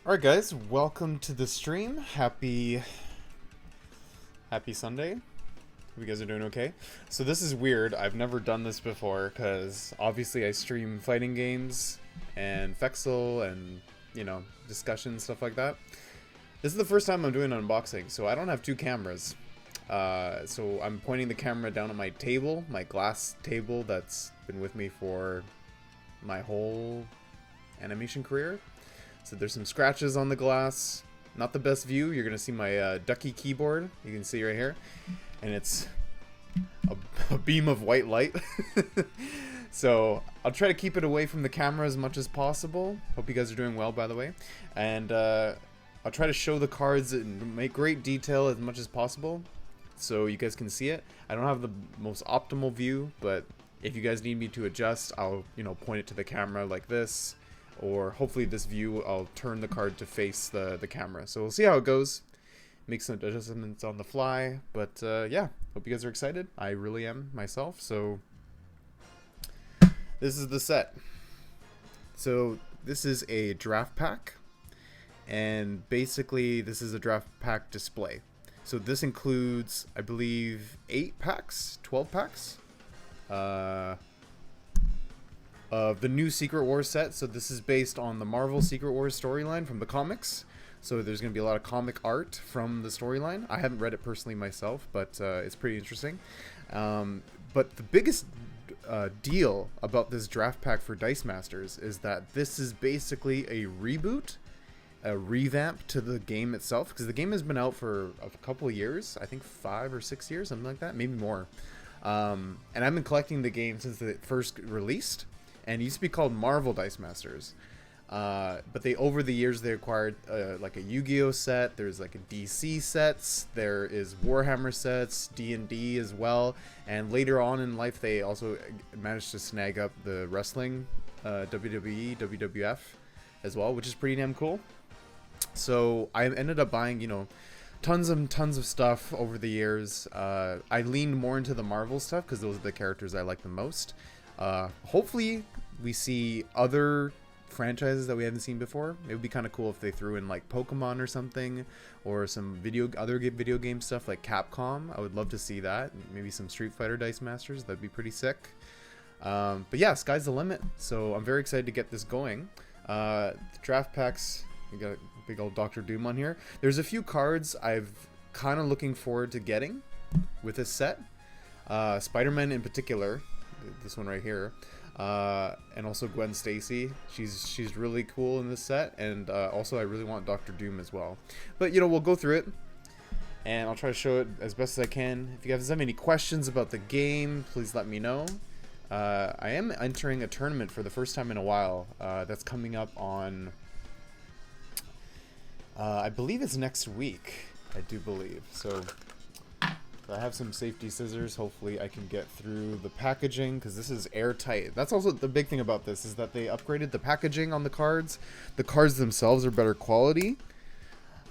Alright guys, welcome to the stream. Happy Sunday. Hope you guys are doing okay. So this is weird. I've never done this before because obviously I stream fighting games and Fexel and, you know, discussion, stuff like that. This is the first time I'm doing an unboxing, so I don't have two cameras. So I'm pointing the camera down at my table, my glass table that's been with me for my whole animation career. So there's some scratches on the glass. Not the best view. You're gonna see my ducky keyboard. You can see right here, and it's a beam of white light. So I'll try to keep it away from the camera as much as possible. Hope you guys are doing well, by the way. And I'll try to show the cards and make great detail as much as possible, so you guys can see it. I don't have the most optimal view, but if you guys need me to adjust, I'll point it to the camera like this. Or hopefully this view, I'll turn the card to face the camera. So we'll see how it goes. Make some adjustments on the fly. But yeah, hope you guys are excited. I really am myself. So this is the set. So this is a draft pack. And basically this is a draft pack display. So this includes, I believe, 8 packs? 12 packs? Of the new Secret Wars set. So this is based on the Marvel Secret Wars storyline from the comics. So there's going to be a lot of comic art from the storyline. I haven't read it personally myself, but it's pretty interesting. But the biggest deal about this draft pack for Dice Masters is that this is basically a reboot, a revamp to the game itself, because the game has been out for a couple of years. I think 5 or 6 years, something like that, maybe more. And I've been collecting the game since it first released. And it used to be called Marvel Dice Masters. But over the years, they acquired like a Yu-Gi-Oh set. There's like a DC sets. There is Warhammer sets, D&D as well. And later on in life, they also managed to snag up the wrestling, WWE, WWF as well, which is pretty damn cool. So I ended up buying, tons of stuff over the years. I leaned more into the Marvel stuff because those are the characters I like the most. Hopefully we see other franchises that we haven't seen before. It would be kind of cool if they threw in like Pokemon or something, or some other video game stuff like Capcom. I would love to see that. Maybe some Street Fighter Dice Masters. That'd be pretty sick. But yeah, sky's the limit. So I'm very excited to get this going. The draft packs, we got a big old Dr. Doom on here. There's a few cards I've kind of looking forward to getting with this set. Spider-Man in particular. This one right here, and also Gwen Stacy. She's really cool in this set, and also I really want Dr. Doom as well. But we'll go through it, and I'll try to show it as best as I can. If you guys have any questions about the game, please let me know. I am entering a tournament for the first time in a while. That's coming up on, I believe it's next week. I do believe so. I have some safety scissors. Hopefully I can get through the packaging, because this is airtight. That's also the big thing about this, is that they upgraded the packaging on the cards. The cards themselves are better quality.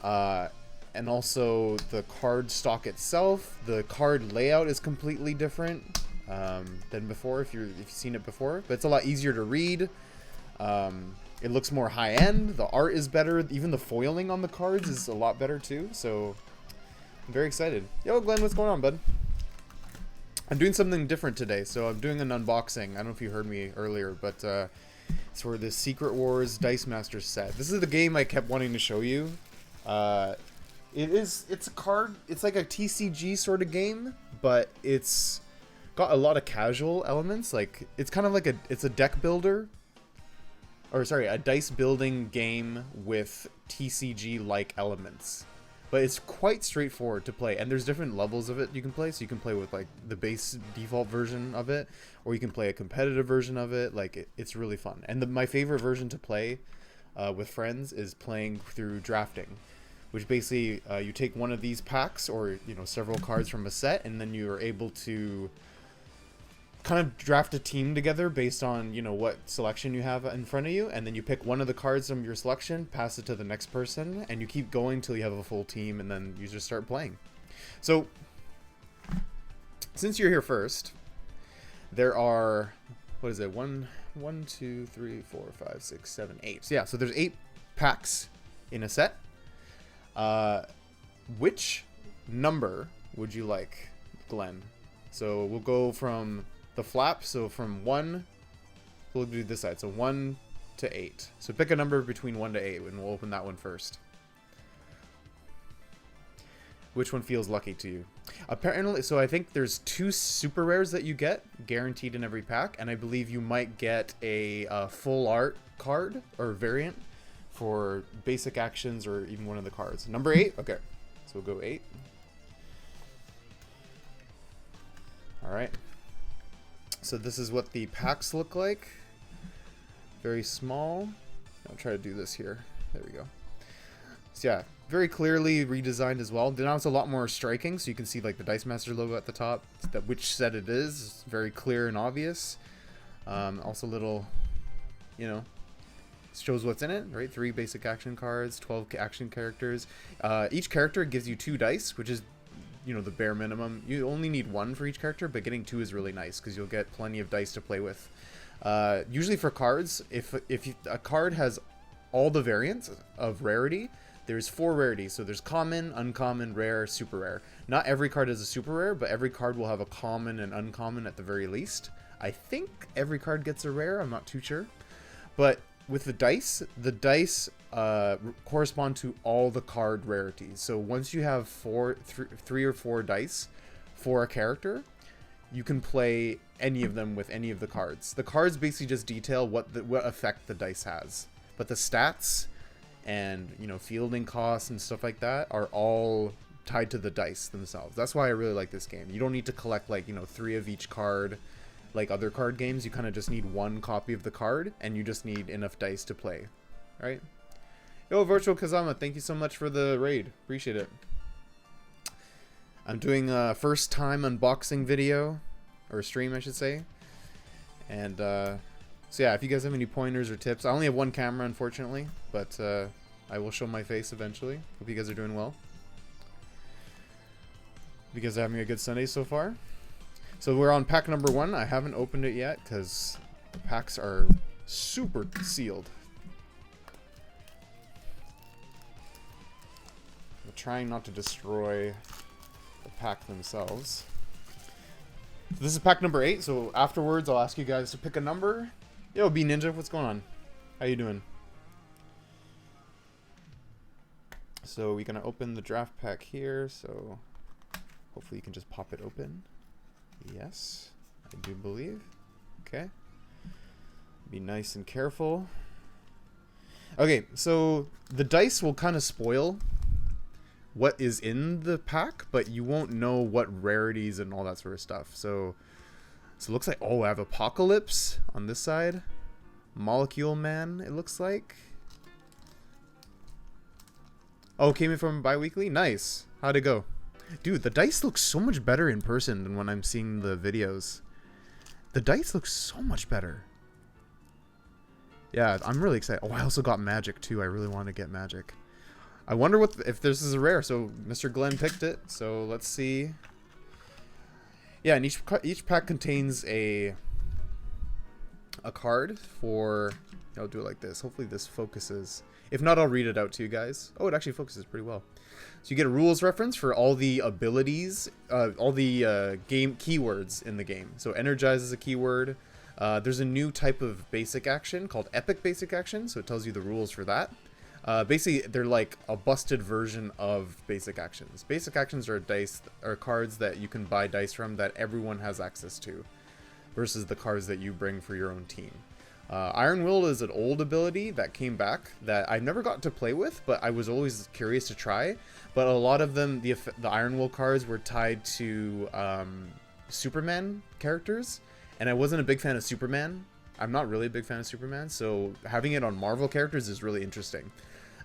And also the card stock itself, the card layout is completely different than before, if you've seen it before. But it's a lot easier to read. It looks more high-end. The art is better. Even the foiling on the cards is a lot better too. So I'm very excited. Yo, Glenn, what's going on, bud? I'm doing something different today, so I'm doing an unboxing. I don't know if you heard me earlier, but it's for the Secret Wars Dice Masters set. This is the game I kept wanting to show you. It's a card. It's like a TCG sort of game, but it's got a lot of casual elements. Like, it's kind of like it's a deck builder. Or sorry, a dice building game with TCG-like elements. But it's quite straightforward to play, and there's different levels of it you can play. So you can play with like the base default version of it, or you can play a competitive version of it. Like it's really fun. And my favorite version to play with friends is playing through drafting, which basically you take one of these packs or several cards from a set, and then you are able to kind of draft a team together based on what selection you have in front of you, and then you pick one of the cards from your selection, pass it to the next person, and you keep going till you have a full team, and then you just start playing. So since you're here first, there are, what is it, 1, 2, 3, 4, 5, 6, 7, 8. So yeah, so there's 8 packs in a set. Which number would you like, Glenn? So we'll go from the flap, so from 1, we'll do this side, so 1 to 8. So pick a number between 1 to 8, and we'll open that one first. Which one feels lucky to you? Apparently, so I think there's 2 super rares that you get, guaranteed in every pack, and I believe you might get a full art card, or variant, for basic actions, or even one of the cards. Number 8? Okay, so we'll go 8. Alright. So this is what the packs look like. Very small. I'll try to do this here. There we go. So yeah, very clearly redesigned as well. Now it's a lot more striking, so you can see like the Dice Master logo at the top. That which set it is. It's very clear and obvious. Also little, you know, shows what's in it, right? 3 basic action cards, 12 action characters. Each character gives you 2 dice, which is, you know, the bare minimum. You only need 1 for each character, but getting 2 is really nice because you'll get plenty of dice to play with. Usually for cards, if a card has all the variants of rarity, there's 4 rarities. So there's common, uncommon, rare, super rare. Not every card is a super rare, but every card will have a common and uncommon at the very least. I think every card gets a rare. I'm not too sure. But with the dice correspond to all the card rarities. So once you have 3 or 4 dice for a character, you can play any of them with any of the cards. The cards basically just detail what effect the dice has, but the stats and, you know, fielding costs and stuff like that are all tied to the dice themselves. That's why I really like this game. You don't need to collect, like, you know, 3 of each card like other card games. You kind of just need 1 copy of the card, and you just need enough dice to play. Right? Yo, Virtual Kazama, thank you so much for the raid. Appreciate it. I'm doing a first time unboxing video, or stream I should say. And so yeah, if you guys have any pointers or tips, I only have 1 camera unfortunately, but I will show my face eventually. Hope you guys are doing well. Hope you guys are having a good Sunday so far. So we're on pack number 1. I haven't opened it yet because the packs are super sealed. I'm trying not to destroy the pack themselves. So this is pack number 8, so afterwards I'll ask you guys to pick a number. Yo, B Ninja, what's going on? How you doing? So we're gonna open the draft pack here, so hopefully you can just pop it open. Yes, I do believe. Okay. Be nice and careful. Okay, so the dice will kind of spoil what is in the pack, but you won't know what rarities and all that sort of stuff. So it looks like, oh, I have Apocalypse on this side. Molecule Man, it looks like. Oh, came in from bi-weekly? Nice. How'd it go? Dude, the dice look so much better in person than when I'm seeing the videos. The dice look so much better. Yeah, I'm really excited. Oh, I also got Magic too. I really want to get Magic. I wonder if this is a rare. So Mr. Glenn picked it. So let's see. Yeah, and each pack contains a card for. I'll do it like this. Hopefully this focuses. If not, I'll read it out to you guys. Oh, it actually focuses pretty well. So you get a rules reference for all the abilities, all the game keywords in the game. So energize is a keyword. There's a new type of basic action called epic basic action. So it tells you the rules for that. Basically, they're like a busted version of basic actions. Basic actions are dice or cards that you can buy dice from that everyone has access to, versus the cards that you bring for your own team. Iron Will is an old ability that came back that I've never got to play with, but I was always curious to try. But a lot of them, the Iron Will cards were tied to Superman characters, and I wasn't a big fan of Superman. I'm not really a big fan of Superman, so having it on Marvel characters is really interesting.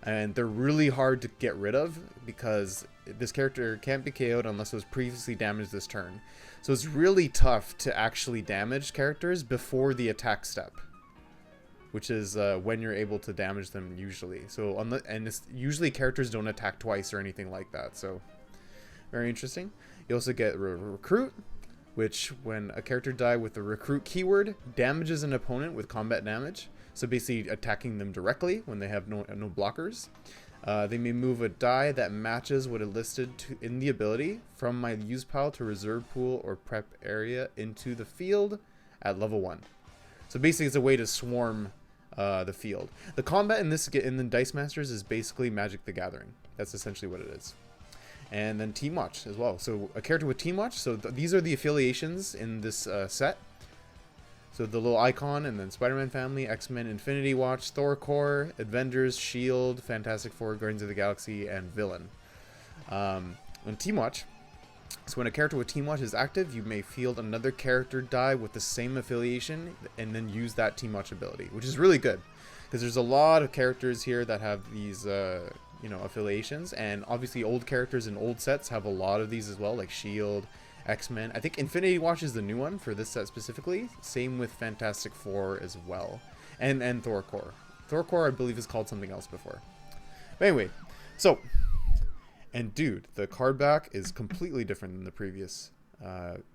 And they're really hard to get rid of because this character can't be KO'd unless it was previously damaged this turn. So it's really tough to actually damage characters before the attack step, which is when you're able to damage them usually. So usually characters don't attack twice or anything like that. So very interesting. You also get Recruit, which when a character dies with the Recruit keyword, damages an opponent with combat damage. So basically attacking them directly when they have no blockers. They may move a die that matches what it listed in the ability from my use pile to reserve pool or prep area into the field at level 1. So basically it's a way to swarm the field. The combat in the Dice Masters is basically Magic the Gathering. That's essentially what it is. And then Team Watch as well. So a character with Team Watch. So these are the affiliations in this set. So the little icon, and then Spider-Man Family, X-Men, Infinity Watch, Thor Corps, Avengers, Shield, Fantastic Four, Guardians of the Galaxy, and Villain. On Team Watch, so when a character with Team Watch is active, you may field another character die with the same affiliation, and then use that Team Watch ability, which is really good, because there's a lot of characters here that have these, affiliations, and obviously old characters in old sets have a lot of these as well, like Shield, X-Men. I think Infinity Watch is the new one for this set specifically. Same with Fantastic Four as well. And Thor Corps. Thor Corps, I believe, is called something else before. But anyway, so... And dude, the card back is completely different than the previous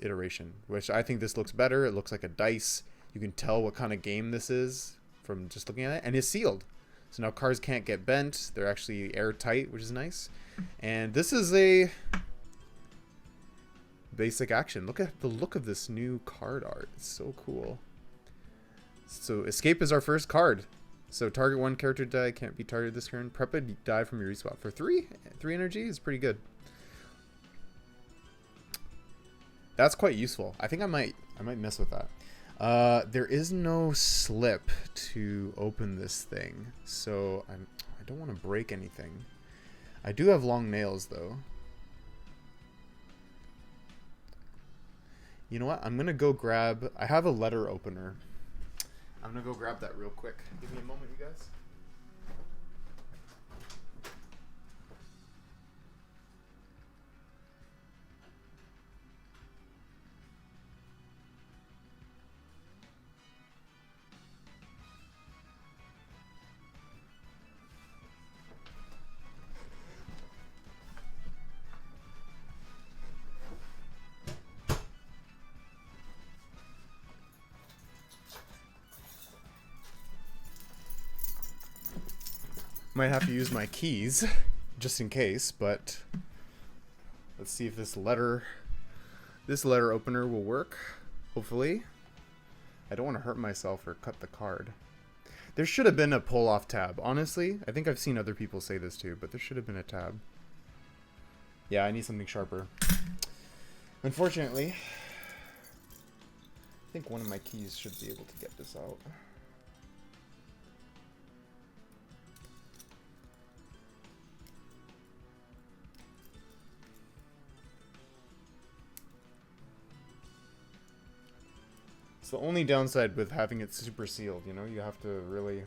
iteration, which I think this looks better. It looks like a dice. You can tell what kind of game this is from just looking at it. And it's sealed. So now cards can't get bent. They're actually airtight, which is nice. And this is a... basic action. Look at the look of this new card art. It's so cool. So escape is our first card. So target one character die, can't be targeted this turn. Prep a die from your respot for 3 energy is pretty good. That's quite useful. I think I might mess with that. There is no slip to open this thing, so I don't want to break anything. I do have long nails though. You know what? I'm going to go grab... I have a letter opener. I'm going to go grab that real quick. Give me a moment, you guys. Might have to use my keys just in case, but let's see if this letter opener will work. Hopefully. I don't want to hurt myself or cut the card. There should have been a pull off tab, honestly. I think I've seen other people say this too, but there should have been a tab. Yeah, I need something sharper. Unfortunately, I think one of my keys should be able to get this out. It's the only downside with having it super sealed, you know? You have to really...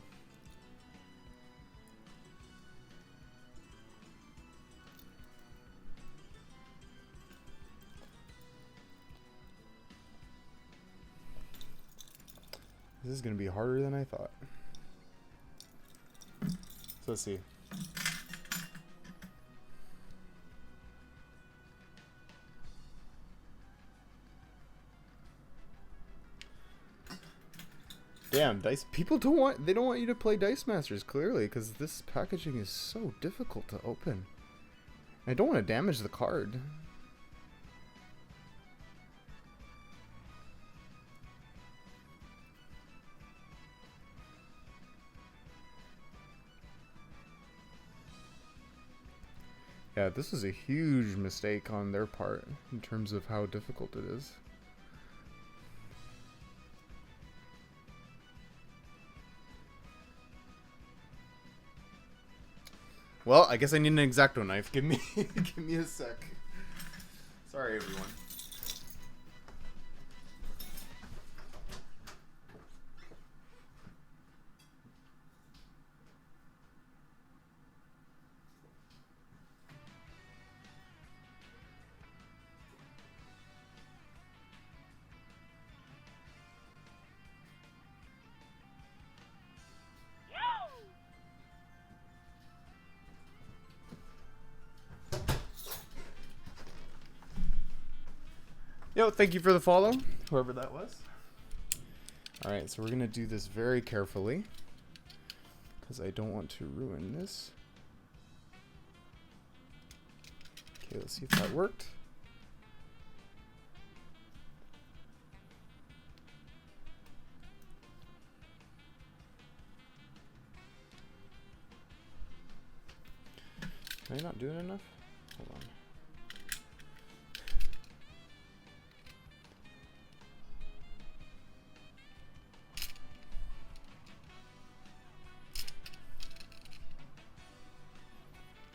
This is going to be harder than I thought. So let's see. Damn, people don't want you to play Dice Masters, clearly, because this packaging is so difficult to open. I don't want to damage the card. Yeah, this is a huge mistake on their part in terms of how difficult it is. Well, I guess I need an X-Acto knife. Give me a sec. Sorry, everyone. Yo, thank you for the follow, whoever that was. Alright, so we're going to do this very carefully, because I don't want to ruin this. Okay, let's see if that worked. Am I not doing enough? Hold on.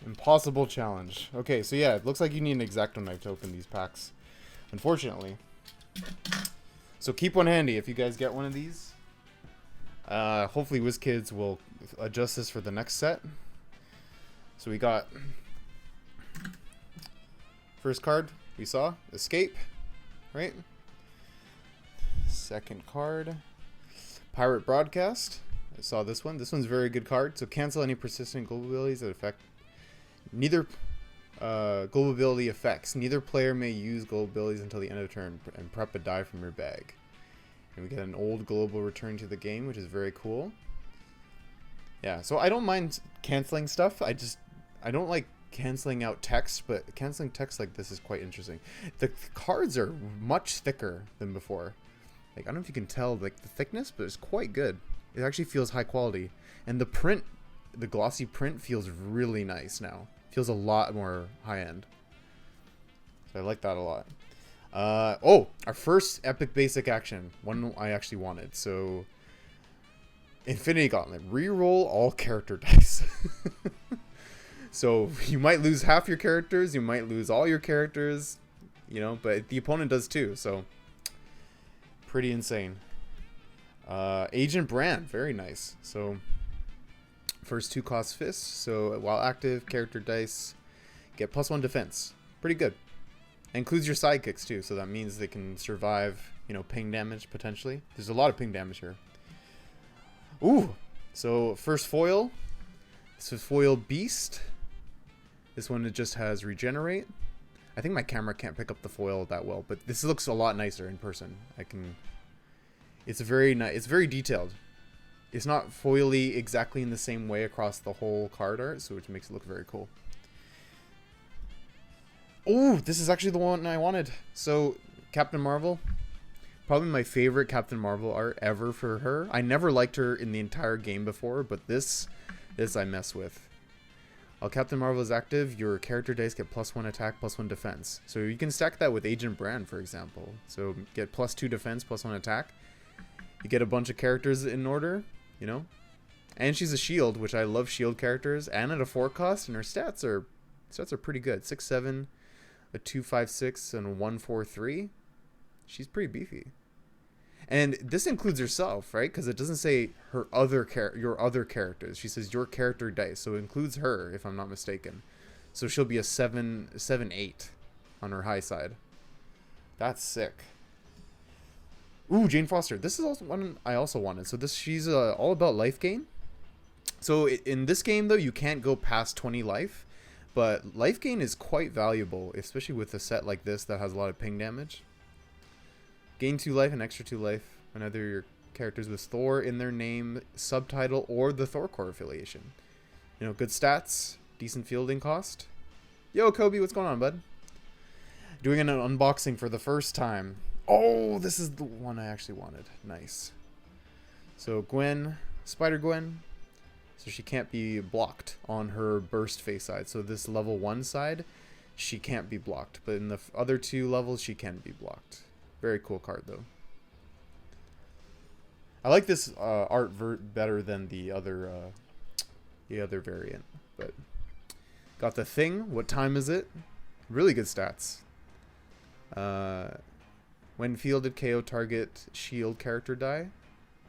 Impossible challenge. Okay, so yeah, it looks like you need an X-Acto knife to open these packs, unfortunately. So keep one handy if you guys get one of these. Hopefully WizKids will adjust this for the next set. So we got first card we saw, Escape, right? Second card, Pirate Broadcast. I saw this one. This one's a very good card. So cancel any persistent global abilities that affect neither global ability effects. Neither player may use global abilities until the end of the turn and prep a die from your bag. And we get an old global return to the game, which is very cool. Yeah, so I don't mind canceling stuff. I don't like canceling out text, but canceling text like this is quite interesting. The cards are much thicker than before. Like, I don't know if you can tell like the thickness, but it's quite good. It actually feels high quality. And the print, the glossy print feels really nice now. Feels a lot more high-end. So I like that a lot. Oh, our first epic basic action. One I actually wanted. So, Infinity Gauntlet. Reroll all character dice. So, you might lose half your characters. You might lose all your characters. You know, but the opponent does too. So, pretty insane. Agent Brand. Very nice. So, first 2 cost fists. So, while active, character dice get +1 defense. Pretty good. Includes your sidekicks too, so that means they can survive, you know, ping damage potentially. There's a lot of ping damage here. Ooh, so first foil. This is foil Beast. This one, it just has regenerate. I think my camera can't pick up the foil that well, but this looks a lot nicer in person. It's very nice. It's very detailed. It's not foily exactly in the same way across the whole card art, so which makes it look very cool. Oh, this is actually the one I wanted. So, Captain Marvel. Probably my favorite Captain Marvel art ever for her. I never liked her in the entire game before, but this I mess with. While Captain Marvel is active, your character dice get +1 attack, +1 defense. So you can stack that with Agent Brand, for example. So get +2 defense, +1 attack. You get a bunch of characters in order, you know. And she's a shield, which I love shield characters. And at a 4 cost, and her stats are pretty good. 6'7", a 2.56, and a 1.43. She's pretty beefy. And this includes herself, right? Because it doesn't say her your other characters. She says your character dice, so it includes her, if I'm not mistaken. So she'll be a 7.8 on her high side. That's sick. Ooh, Jane Foster. This is also one I also wanted. So she's all about life gain. So in this game though, you can't go past 20 life, but life gain is quite valuable, especially with a set like this that has a lot of ping damage. Gain 2 life and extra 2 life whenever your characters with Thor in their name, subtitle, or the Thor core affiliation. You know, good stats, decent fielding cost. Yo, Kobe, what's going on, bud? Doing an unboxing for the first time. Oh, this is the one I actually wanted. Nice. So Gwen, Spider-Gwen. So she can't be blocked on her burst face side. So this level 1 side, she can't be blocked. But in the other 2 levels, she can be blocked. Very cool card, though. I like this art better than the other variant. But got the Thing. What time is it? Really good stats. When fielded, KO target shield character die.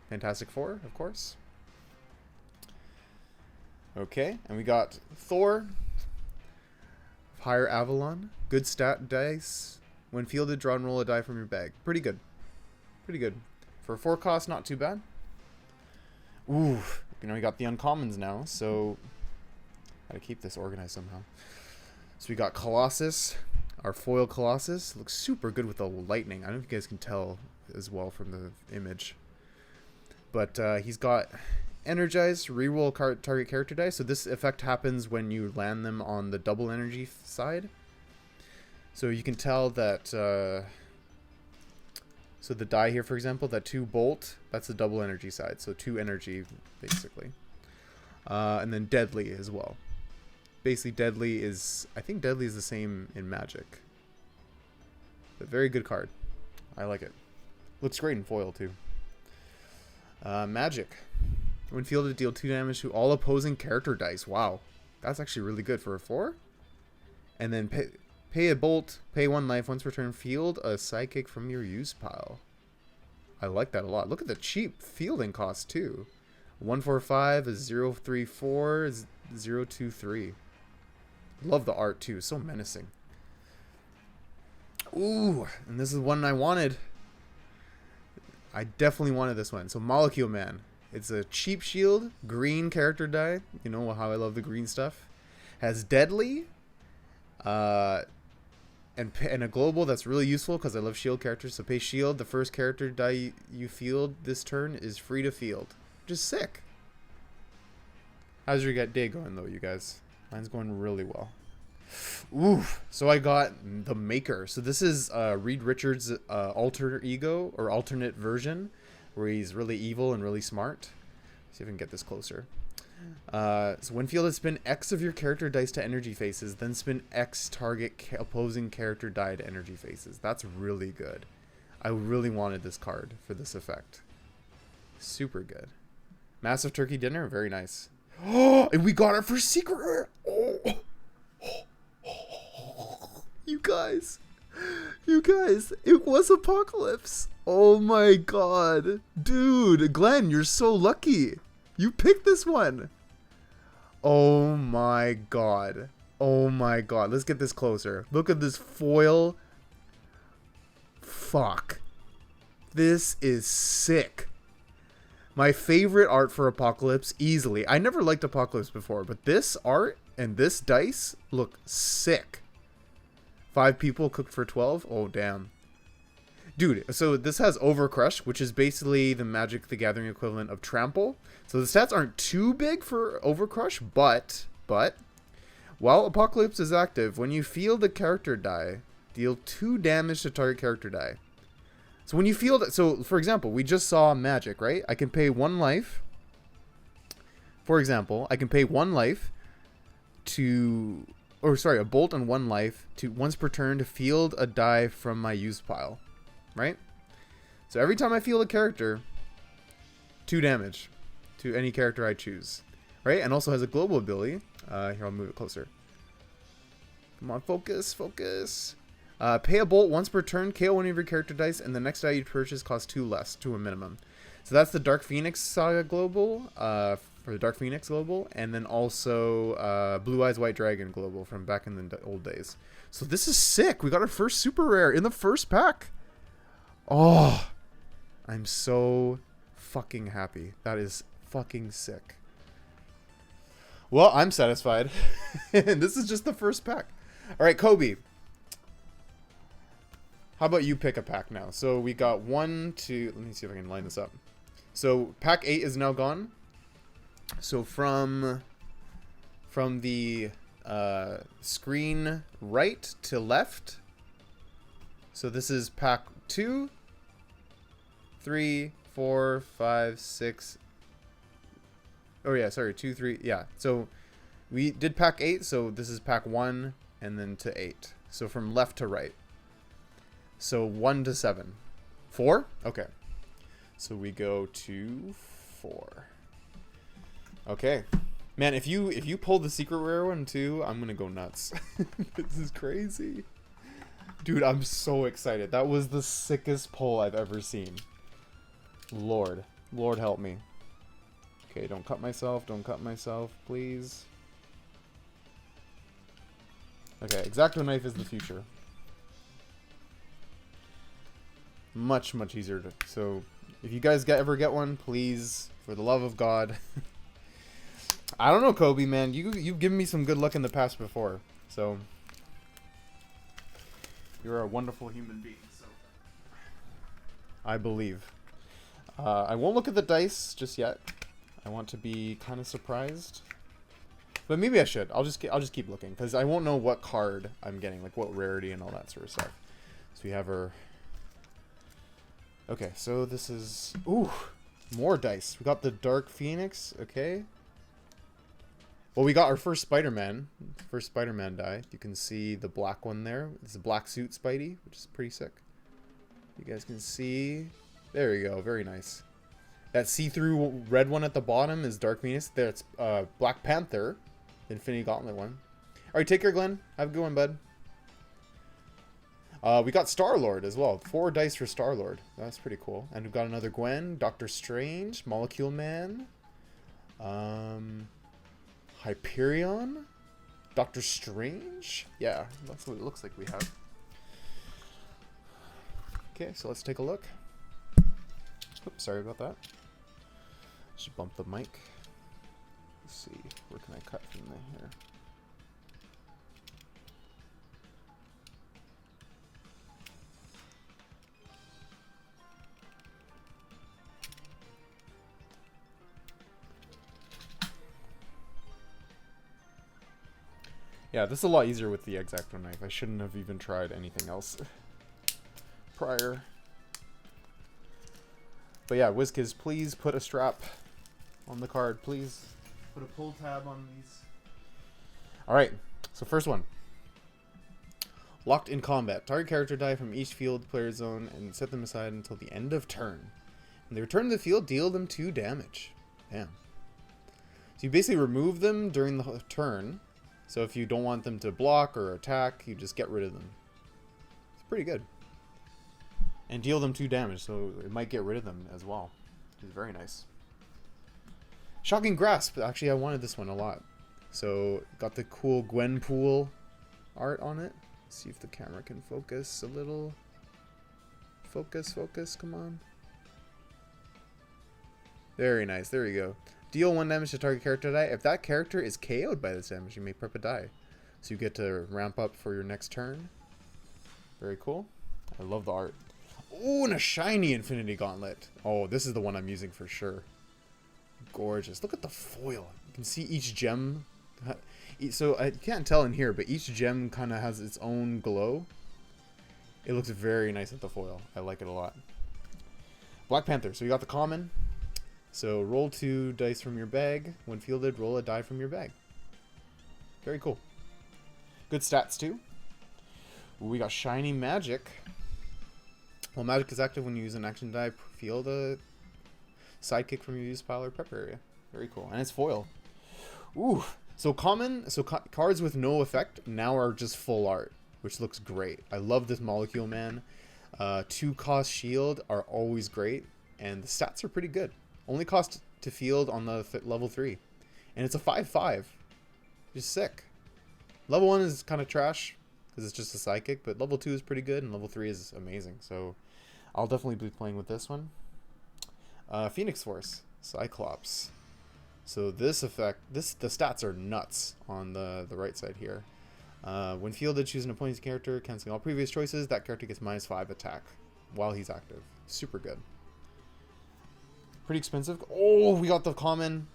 Fantastic Four, of course. Okay, and we got Thor. Higher Avalon. Good stat dice. When fielded, draw and roll a die from your bag. Pretty good. Pretty good. For 4 cost, not too bad. Ooh, you know, we got the uncommons now, so gotta keep this organized somehow. So we got Colossus, our foil Colossus. Looks super good with the lightning. I don't know if you guys can tell as well from the image. But he's got Energize, reroll target character dice. So this effect happens when you land them on the double energy side. So you can tell that, so the die here, for example, that 2 bolt, that's the double energy side. So 2 energy, basically. And then deadly as well. Basically, deadly is, I think deadly is the same in Magic. But very good card. I like it. Looks great in foil, too. Magic. When fielded, deal 2 damage to all opposing character dice. Wow. That's actually really good for a 4. And then pay a bolt, pay 1 life. Once per turn, field a psychic from your use pile. I like that a lot. Look at the cheap fielding cost, too. 145 is 034 is 023. Love the art, too. So menacing. Ooh, and this is one I wanted. I definitely wanted this one. So Molecule Man. It's a cheap shield, green character die. You know how I love the green stuff. Has deadly. And a global that's really useful because I love shield characters. So pay shield. The first character die you field this turn is free to field. Which is sick. How's your day going, though, you guys? Mine's going really well. Ooh, so I got the Maker. So this is Reed Richards' alter ego or alternate version, where he's really evil and really smart. See if I can get this closer. So when fielded, spin X of your character dice to energy faces, then spin X target opposing character die to energy faces. That's really good. I really wanted this card for this effect. Super good. Massive Turkey Dinner, very nice. Oh, and we got it for secret rare. Oh. You guys, it was Apocalypse. Oh my god. Dude, Glenn, you're so lucky. You picked this one. Oh my god. Oh my god. Let's get this closer. Look at this foil. Fuck. This is sick. My favorite art for Apocalypse, easily. I never liked Apocalypse before, but this art and this dice look sick. 5 people cooked for 12. Oh, damn. Dude, so this has Overcrush, which is basically the Magic the Gathering equivalent of Trample. So the stats aren't too big for Overcrush, but while Apocalypse is active, when you field a character die, deal 2 damage to target character die. So when you field it, so for example, we just saw Magic, right? I can pay 1 life. For example, I can pay 1 life to, or sorry, a bolt and 1 life to once per turn to field a die from my use pile, right? So every time I field a character, 2 damage to any character I choose, right? And also has a global ability. Here, I'll move it closer. Come on, focus. Pay a bolt once per turn, KO one of your character dice, and the next die you purchase costs 2 less, to a minimum. So that's the Dark Phoenix Saga Global, for the Dark Phoenix Global, and then also Blue Eyes White Dragon Global from back in the old days. So this is sick. We got our first super rare in the first pack. Oh, I'm so fucking happy. That is fucking sick. Well, I'm satisfied. And this is just the first pack. All right, Kobe. How about you pick a pack now? So we got 1, 2... Let me see if I can line this up. So pack 8 is now gone. So from the screen right to left. So this is pack 2, 3, 4, 5, 6. Oh yeah, sorry, 2, 3. Yeah. So we did pack 8. So this is pack 1 and then to 8. So from left to right. So 1 to 7. 4? Okay. So we go to 4. Okay. Man, if you pull the secret rare one too, I'm gonna go nuts. This is crazy. Dude, I'm so excited. That was the sickest pull I've ever seen. Lord help me. Okay, don't cut myself, please. Okay, X-Acto Knife is the future. Much easier to, so if you guys ever get one, please, for the love of God. I don't know, Kobe, man, you've given me some good luck in the past before, so you're a wonderful human being, so I believe. I won't look at the dice just yet. I want to be kind of surprised. But maybe I should. I'll just keep looking because I won't know what card I'm getting, like what rarity and all that sort of stuff. So we have our. Okay, so this is more dice. We got the Dark Phoenix. Okay. Well, we got our first Spider-Man die. You can see the black one there. It's a black suit Spidey, which is pretty sick. You guys can see. There you go. Very nice. That see-through red one at the bottom is Dark Phoenix. There, it's Black Panther. Infinity Gauntlet one. Alright, take care, Glenn. Have a good one, bud. We got Star-Lord as well. 4 dice for Star-Lord. That's pretty cool. And we've got another Gwen, Doctor Strange, Molecule Man, Hyperion, Doctor Strange. Yeah, that's what it looks like we have. Okay, so let's take a look. Oops, sorry about that. Just bump the mic. Let's see, where can I cut from here? Yeah, this is a lot easier with the X-Acto knife. I shouldn't have even tried anything else prior. But yeah, WizKids, please put a strap on the card, please. Put a pull tab on these. Alright, so first one. Locked in combat. Target character die from each field player zone and set them aside until the end of turn. When they return to the field, deal them 2 damage. Damn. So you basically remove them during the turn. So if you don't want them to block or attack, you just get rid of them. It's pretty good. And deal them 2 damage, so it might get rid of them as well. Which is very nice. Shocking Grasp. Actually, I wanted this one a lot. So, got the cool Gwenpool art on it. Let's see if the camera can focus a little. Focus, come on. Very nice, there you go. Deal 1 damage to target character die. If that character is KO'd by this damage, you may prep a die. So you get to ramp up for your next turn. Very cool. I love the art. Oh, and a shiny Infinity Gauntlet. Oh, this is the one I'm using for sure. Gorgeous. Look at the foil. You can see each gem. So I can't tell in here, but each gem kind of has its own glow. It looks very nice at the foil. I like it a lot. Black Panther. So you got the common. So roll 2 dice from your bag. When fielded, roll a die from your bag. Very cool. Good stats too. We got shiny magic. Well, magic is active when you use an action die. Field a sidekick from your use pile or prep area. Very cool. And it's foil. Ooh. So common. So cards with no effect now are just full art, which looks great. I love this Molecule Man. 2 cost shield are always great, and the stats are pretty good. Only cost to field on the level 3, and it's a 5/5. Just sick. Level 1 is kind of trash because it's just a sidekick, but level 2 is pretty good, and level 3 is amazing. So I'll definitely be playing with this one. Phoenix Force, Cyclops. So this effect, the stats are nuts on the right side here. When fielded, choose an opponent's character, canceling all previous choices. That character gets -5 attack while he's active. Super good. Pretty expensive. Oh, we got the common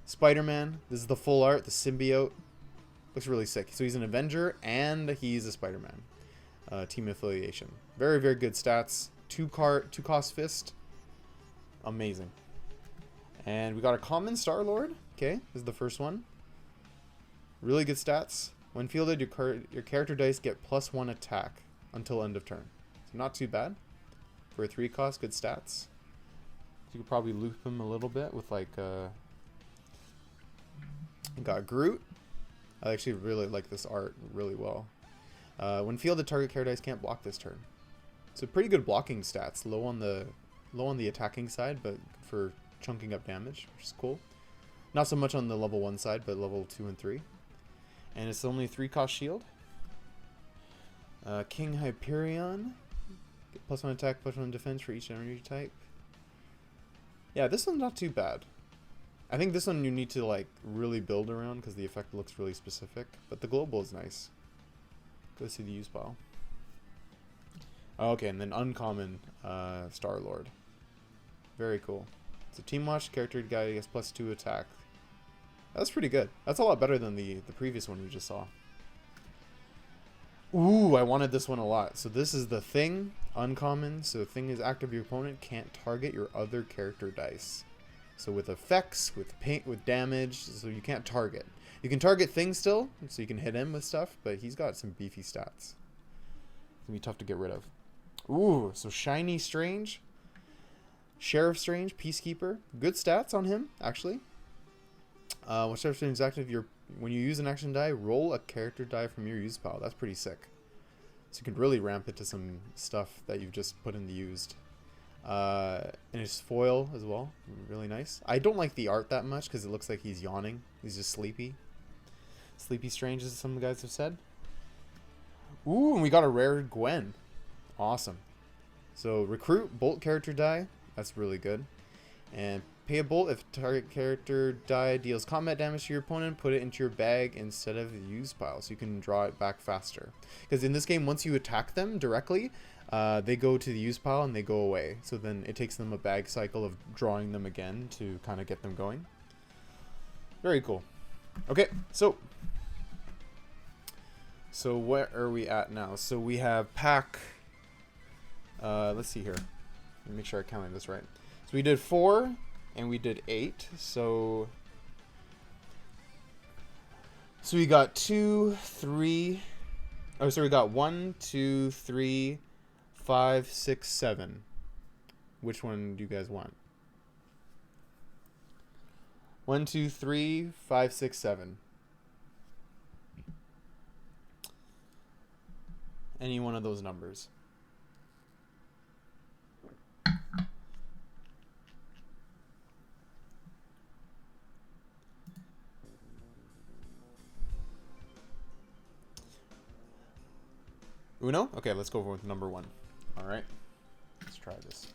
Spider-Man. This is the full art, the symbiote. Looks really sick. So he's an Avenger and he's a Spider-Man. Team affiliation. Very, very good stats. 2 cost fist. Amazing. And we got a common Star-Lord. Okay, this is the first one. Really good stats. When fielded, your character dice get +1 attack until end of turn. So not too bad. For a 3 cost, good stats. You could probably loop him a little bit with like got Groot. I actually really like this art really well. When fielded, target character dice can't block this turn. So pretty good blocking stats. Low on the attacking side, but for chunking up damage, which is cool. Not so much on the level 1 side, but level 2 and 3. And it's only 3 cost shield. King Hyperion. Get +1 attack, +1 defense for each energy type. Yeah, this one's not too bad. I think this one you need to like really build around because the effect looks really specific. But the global is nice. Go see the use pile. Okay, and then uncommon Star-Lord. Very cool. It's a team watch. Character guy gets +2 attack. That's pretty good. That's a lot better than the previous one we just saw. Ooh, I wanted this one a lot. So this is the Thing, uncommon. So the Thing is active. Your opponent can't target your other character dice. So with effects, with paint, with damage, so you can't target. You can target Thing still, so you can hit him with stuff, but he's got some beefy stats. It's gonna be tough to get rid of. Ooh, so Shiny Strange, Sheriff Strange, Peacekeeper. Good stats on him, actually. When Sheriff Strange is active, when you use an action die, roll a character die from your used pile. That's pretty sick. So you can really ramp it to some stuff that you've just put in the used. And his foil as well. Really nice. I don't like the art that much because it looks like he's yawning. He's just sleepy. Sleepy Strange, as some guys have said. Ooh, and we got a rare Gwen. Awesome. So recruit, bolt character die. That's really good. And pay a bolt if target character die deals combat damage to your opponent. Put it into your bag instead of the used pile, so you can draw it back faster. Because in this game, once you attack them directly, they go to the used pile and they go away. So then it takes them a bag cycle of drawing them again to kind of get them going. Very cool. Okay, so where are we at now? So we have pack. Let's see here. Let me make sure I counted this right. So we did 4 and we did 8. So we got 2, 3. Oh, so we got 1, 2, 3, 5, 6, 7. Which one do you guys want? 1, 2, 3, 5, 6, 7. Any one of those numbers. Uno? Okay, let's go with number 1. All right, let's try this.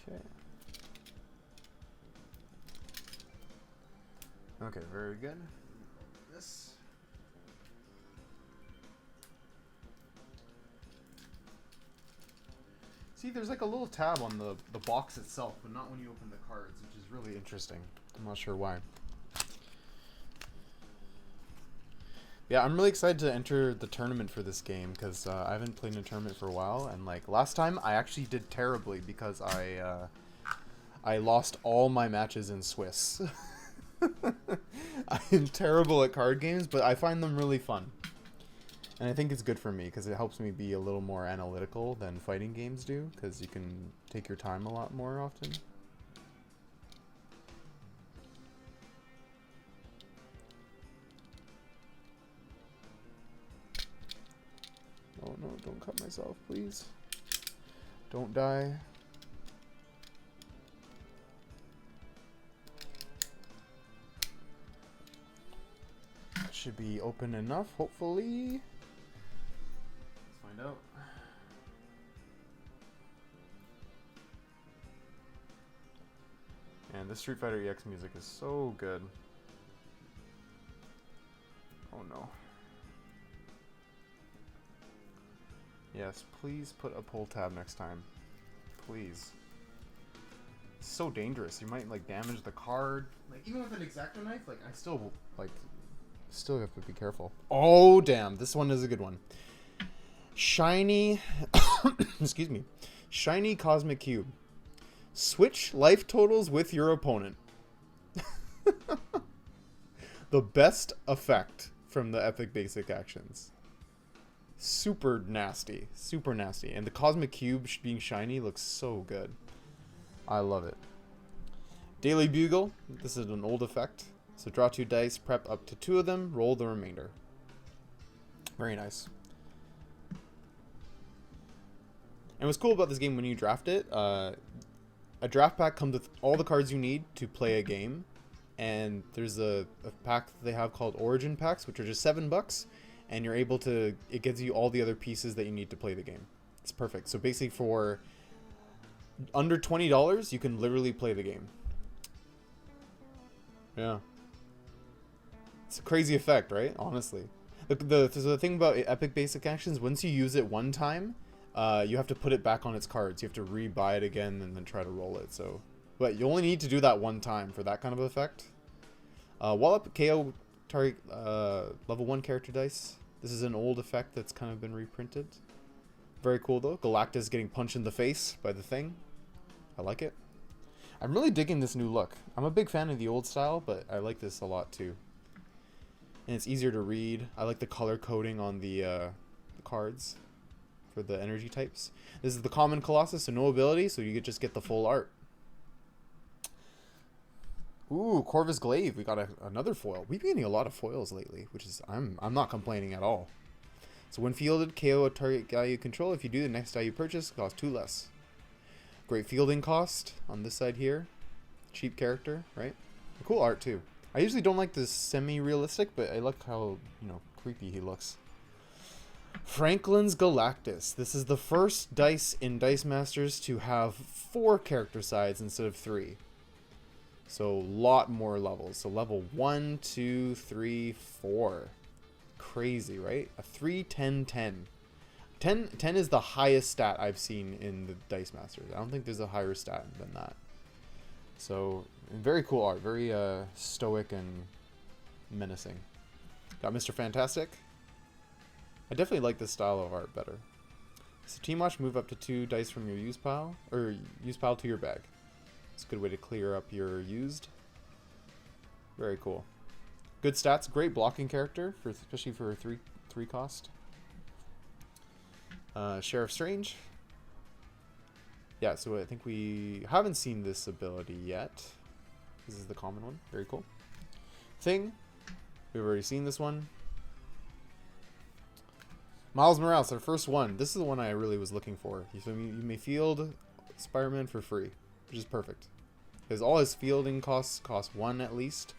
Okay. Okay, very good. This. See, there's like a little tab on the box itself, but not when you open the cards, which is really interesting. I'm not sure why. Yeah, I'm really excited to enter the tournament for this game because I haven't played in a tournament for a while, and like last time I actually did terribly because I lost all my matches in Swiss. I'm terrible at card games, but I find them really fun. And I think it's good for me because it helps me be a little more analytical than fighting games do, because you can take your time a lot more often. Oh no, don't cut myself, please. Don't die. Should be open enough, hopefully. Let's find out. And the Street Fighter EX music is so good. Oh no. Yes, please put a pull tab next time. Please. It's so dangerous. You might like damage the card. Like even with an X-Acto knife, like I still have to be careful. Oh damn, this one is a good one. Shiny excuse me. Shiny Cosmic Cube. Switch life totals with your opponent. The best effect from the epic basic actions. Super nasty. Super nasty. And the Cosmic Cube being shiny looks so good. I love it. Daily Bugle. This is an old effect. So draw 2 dice, prep up to 2 of them, roll the remainder. Very nice. And what's cool about this game when you draft it, a draft pack comes with all the cards you need to play a game. And there's a pack that they have called Origin Packs, which are just $7. And you're able to, it gives you all the other pieces that you need to play the game. It's perfect. So basically for under $20, you can literally play the game. Yeah. It's a crazy effect, right? Honestly. The thing about epic basic actions, once you use it one time, you have to put it back on its cards. You have to re-buy it again and then try to roll it. So, but you only need to do that one time for that kind of effect. Wallop KO target level 1 character dice. This is an old effect that's kind of been reprinted. Very cool though. Galactus getting punched in the face by the thing. I like it. I'm really digging this new look. I'm a big fan of the old style, but I like this a lot too. And it's easier to read. I like the color coding on the cards for the energy types. This is the common Colossus, so no ability, so you could just get the full art. Ooh, Corvus Glaive. We got another foil. We've been getting a lot of foils lately, which is I'm not complaining at all. So when fielded, KO a target guy you control. If you do, the next die you purchase costs 2 less. Great fielding cost on this side here. Cheap character, right? Cool art too. I usually don't like this semi-realistic, but I like how, you know, creepy he looks. Franklin's Galactus. This is the first dice in Dice Masters to have 4 character sides instead of 3. So a lot more levels. So level 1, 2, 3, 4. Crazy, right? A 3, 10, 10. 10 is the highest stat I've seen in the Dice Masters. I don't think there's a higher stat than that. So, very cool art. Very stoic and menacing. Got Mr. Fantastic. I definitely like this style of art better. So Team Watch, move up to 2 dice from your use pile, or use pile to your bag. It's a good way to clear up your used. Very cool. Good stats. Great blocking character, especially for a 3 cost. Sheriff Strange. Yeah, so I think we haven't seen this ability yet. This is the common one. Very cool. Thing. We've already seen this one. Miles Morales, our first one. This is the one I really was looking for. So you may field Spider-Man for free, which is perfect. Because all his fielding cost 1 at least.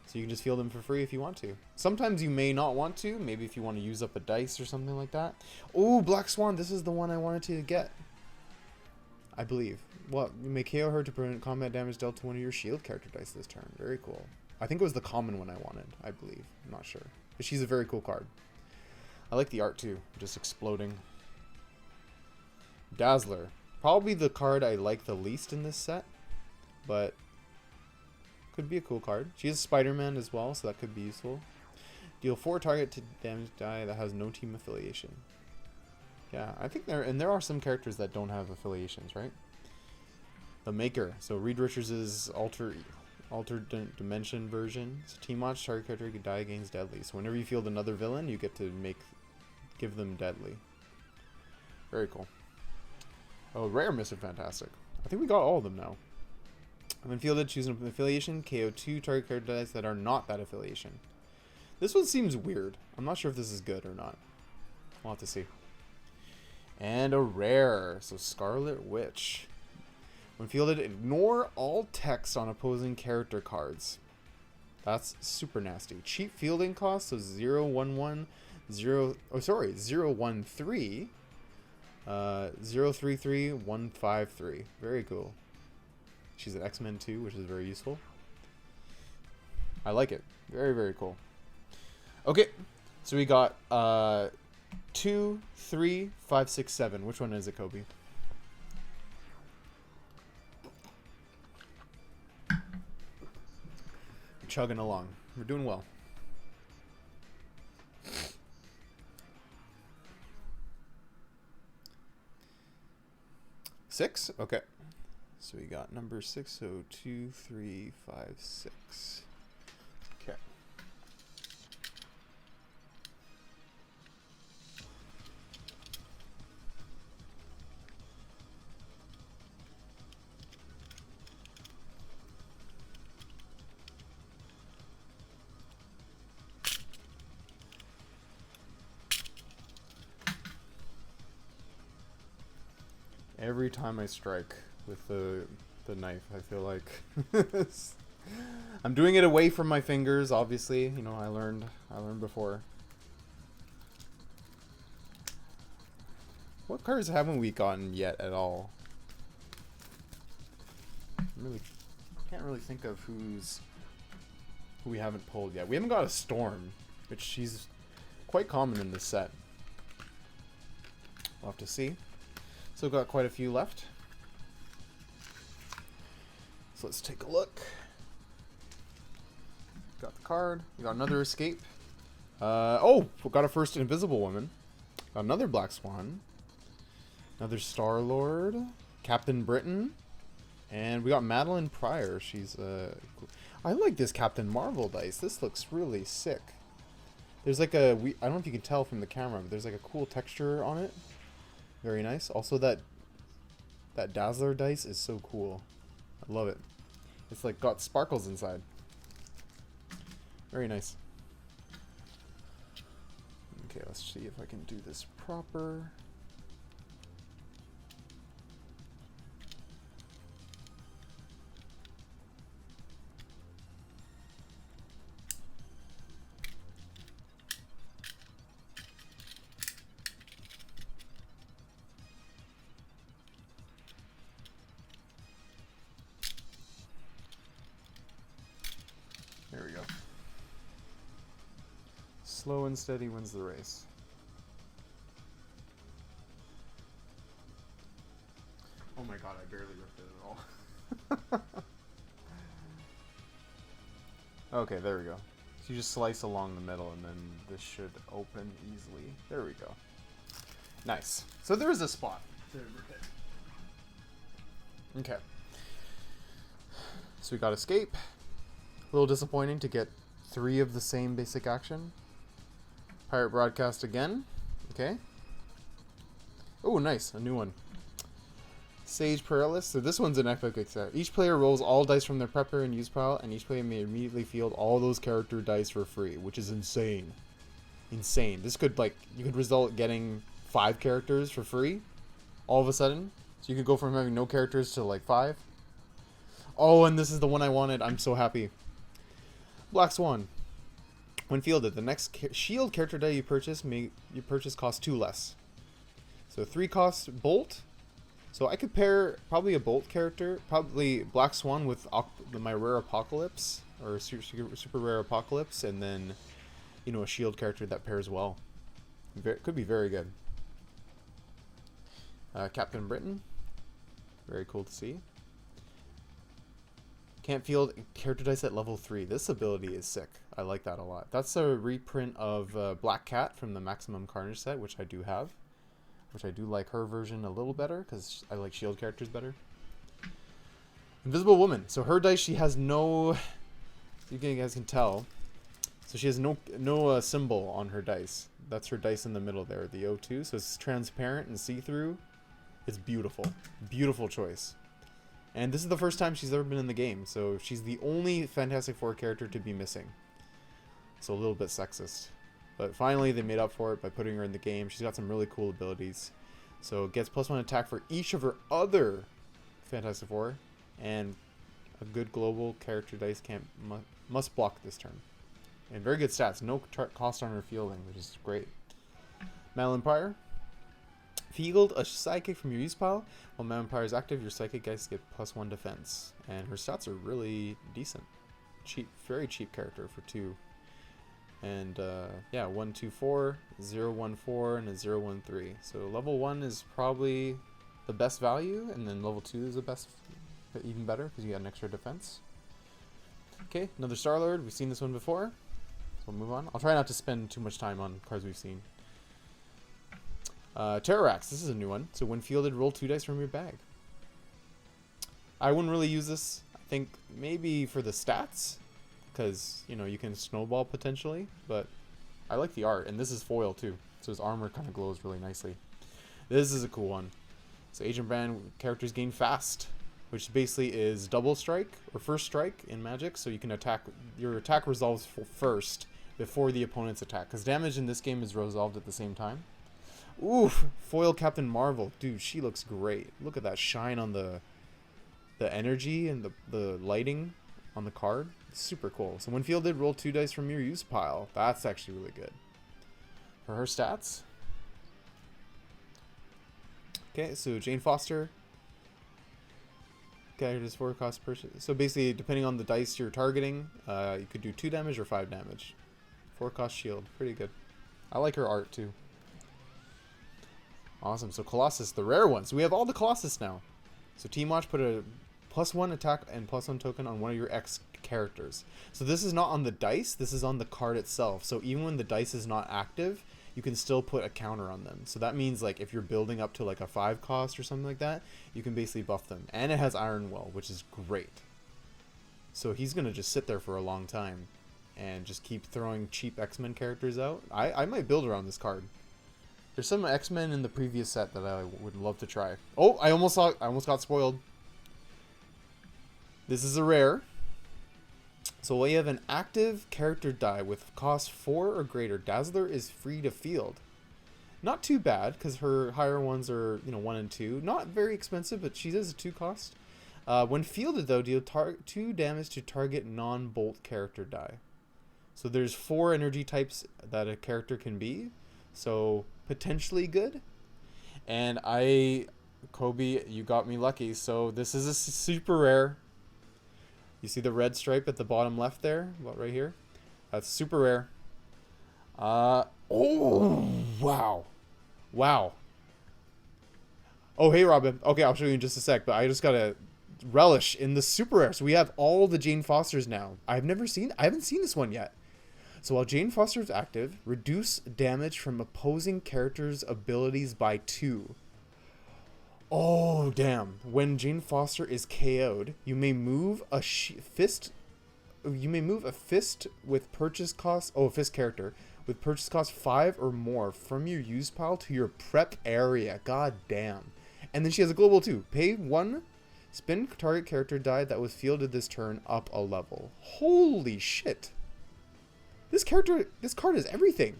So you can just field him for free if you want to. Sometimes you may not want to. Maybe if you want to use up a dice or something like that. Oh, Black Swan. This is the one I wanted to get. I believe. Well, you may KO her to prevent combat damage dealt to one of your shield character dice this turn. Very cool. I think it was the common one I wanted, I believe. I'm not sure. But she's a very cool card. I like the art too. Just exploding. Dazzler. Probably the card I like the least in this set. But could be a cool card. She is Spider-Man as well, so that could be useful. Deal 4 target to damage die that has no team affiliation. Yeah, I think there are some characters that don't have affiliations, right? The Maker. So Reed Richards' altered dimension version. So Team Watch, target character can die against deadly. So whenever you field another villain, you get to give them deadly. Very cool. Oh, rare Mr. Fantastic. I think we got all of them now. When fielded, choose an affiliation. KO 2 target character dice that are not that affiliation. This one seems weird. I'm not sure if this is good or not. We'll have to see. And a rare. So Scarlet Witch. When fielded, ignore all text on opposing character cards. That's super nasty. Cheap fielding cost, so 011, 013, 033, 153. Very cool. She's an X-Men too, which is very useful. I like it. Very, very cool. Okay, so we got 2, 3, 5, 6, 7. Which one is it, Kobe? Chugging along. We're doing well. Six? Okay. So we got number 6, so 2, 3, 5, 6. Okay. Every time I strike with the knife, I feel like I'm doing it away from my fingers, obviously. You know, I learned before. What cards haven't we gotten yet at all? Can't really think of who we haven't pulled yet. We haven't got a Storm, which she's quite common in this set. We'll have to see. Still got quite a few left. So let's take a look. Got the card. We got another escape. Oh, we got a first Invisible Woman. Got another Black Swan. Another Star-Lord. Captain Britain. And we got Madeline Pryor. She's I like this Captain Marvel dice. This looks really sick. There's like a I don't know if you can tell from the camera, but there's like a cool texture on it. Very nice. Also that Dazzler dice is so cool. I love it. It's like got sparkles inside. Very nice. Okay, let's see if I can do this proper. There we go. Slow and steady wins the race. Oh my god, I barely ripped it at all. Okay, there we go. So you just slice along the middle and then this should open easily. There we go. Nice. So there is a spot to rip it. Okay. So we got escape. A little disappointing to get 3 of the same basic action. Pirate Broadcast again. Okay. Oh, nice. A new one. Sage Perilous. So this one's an epic set. Each player rolls all dice from their prepper and use pile, and each player may immediately field all those character dice for free, which is insane. Insane. This could, like, you could result getting 5 characters for free all of a sudden. So you could go from having no characters to, like, 5. Oh, and this is the one I wanted. I'm so happy. Black Swan. When fielded, the next shield character die you purchase cost 2 less. So 3 cost Bolt. So I could pair probably a Bolt character, probably Black Swan with my Rare Apocalypse or super Rare Apocalypse, and then, you know, a shield character that pairs well. Could be very good. Captain Britain. Very cool to see. Can't field character dice at level 3. This ability is sick. I like that a lot. That's a reprint of Black Cat from the Maximum Carnage set, which I do have. Which I do like her version a little better, because I like shield characters better. Invisible Woman. So her dice, she has no... You guys can tell. So she has no symbol on her dice. That's her dice in the middle there, the O2. So it's transparent and see-through. It's beautiful. Beautiful choice. And this is the first time she's ever been in the game, so she's the only Fantastic Four character to be missing. So a little bit sexist. But finally they made up for it by putting her in the game. She's got some really cool abilities. So gets +1 attack for each of her other Fantastic Four. And a good global character dice must block this turn. And very good stats. No cost on her fielding, which is great. Madeline Pryor. Field a psychic from your use pile. While Madeline Pryor is active, your psychic guys get +1 defense. And her stats are really decent. Cheap, very cheap character for 2. And yeah, 1, 2, 4, 0, 1, 4, and a 0, 1, 3. So level 1 is probably the best value, and then level 2 is the best, even better, because you got an extra defense. Okay, another Star-Lord. We've seen this one before. So we'll move on. I'll try not to spend too much time on cards we've seen. Terrorax, this is a new one. So when fielded, roll 2 dice from your bag. I wouldn't really use this. I think maybe for the stats, because, you know, you can snowball potentially, but I like the art, and this is foil too, so his armor kind of glows really nicely. This is a cool one. So Agent Brand characters gain fast, which basically is double strike or first strike in Magic, so you can attack, your attack resolves first before the opponent's attack, because damage in this game is resolved at the same time. Oof, foil Captain Marvel. Dude, she looks great. Look at that shine on the energy and the lighting on the card. It's super cool. So when fielded, roll 2 dice from your use pile. That's actually really good. For her stats. Okay, so Jane Foster. Characters 4 cost purchase. So basically, depending on the dice you're targeting, you could do 2 damage or 5 damage. 4 cost shield. Pretty good. I like her art too. Awesome. So Colossus, the rare one. So we have all the Colossus now. So Team Watch put a +1 attack and +1 token on one of your X characters. So this is not on the dice. This is on the card itself. So even when the dice is not active, you can still put a counter on them. So that means like if you're building up to like a 5 cost or something like that, you can basically buff them. And it has Iron Will, which is great. So he's going to just sit there for a long time and just keep throwing cheap X-Men characters out. I might build around this card. There's some X-Men in the previous set that I would love to try. Oh, I almost got spoiled. This is a rare. So we have an active character die with cost 4 or greater. Dazzler is free to field. Not too bad, because her higher ones are, 1 and 2. Not very expensive, but she is a 2 cost. When fielded, though, deal 2 damage to target non-bolt character die. So there's 4 energy types that a character can be. So potentially good. And Kobe, you got me lucky. So this is a super rare. You see the red stripe at the bottom left there? Right here? That's super rare. Oh, wow. Wow. Oh, hey, Robin. Okay, I'll show you in just a sec, but I just gotta relish in the super rare. So we have all the Jane Fosters now. I haven't seen this one yet. So while Jane Foster is active, reduce damage from opposing characters' abilities by 2. Oh, damn. When Jane Foster is KO'd, you may move a fist with purchase cost... Oh, a fist character. With purchase cost 5 or more from your use pile to your prep area. God damn. And then she has a global too. Pay 1... Spin target character die that was fielded this turn up a level. Holy shit. This card is everything.